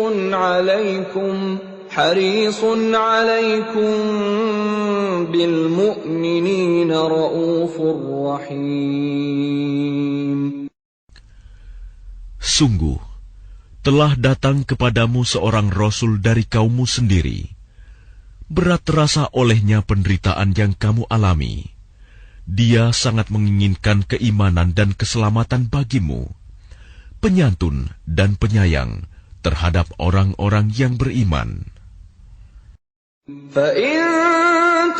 عَلَيْكُمْ بِالْمُؤْمِنِينَ رَءُوفٌ رَحِيمٌ. Sungguh, telah datang kepadamu seorang Rasul dari kaummu sendiri. Berat terasa olehnya penderitaan yang kamu alami. Dia sangat menginginkan keimanan dan keselamatan bagimu, penyantun dan penyayang terhadap orang-orang yang beriman. فَإِن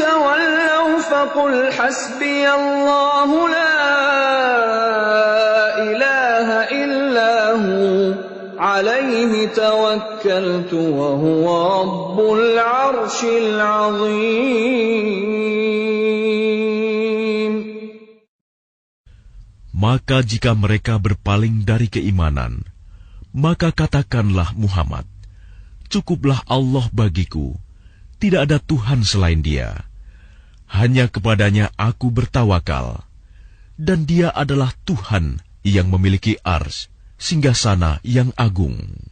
تَوَلَّوْا فَقُلْ حَسْبِيَ اللَّهُ لَا إِلَٰهَ إِلَّا هُوَ عَلَيْهِ تَوَكَّلْتُ وَهُوَ رَبُّ الْعَرْشِ الْعَظِيمِ. Maka jika mereka berpaling dari keimanan, maka katakanlah Muhammad, "Cukuplah Allah bagiku, tidak ada Tuhan selain Dia. Hanya kepadanya aku bertawakal, dan Dia adalah Tuhan yang memiliki arsy, singgasana yang agung."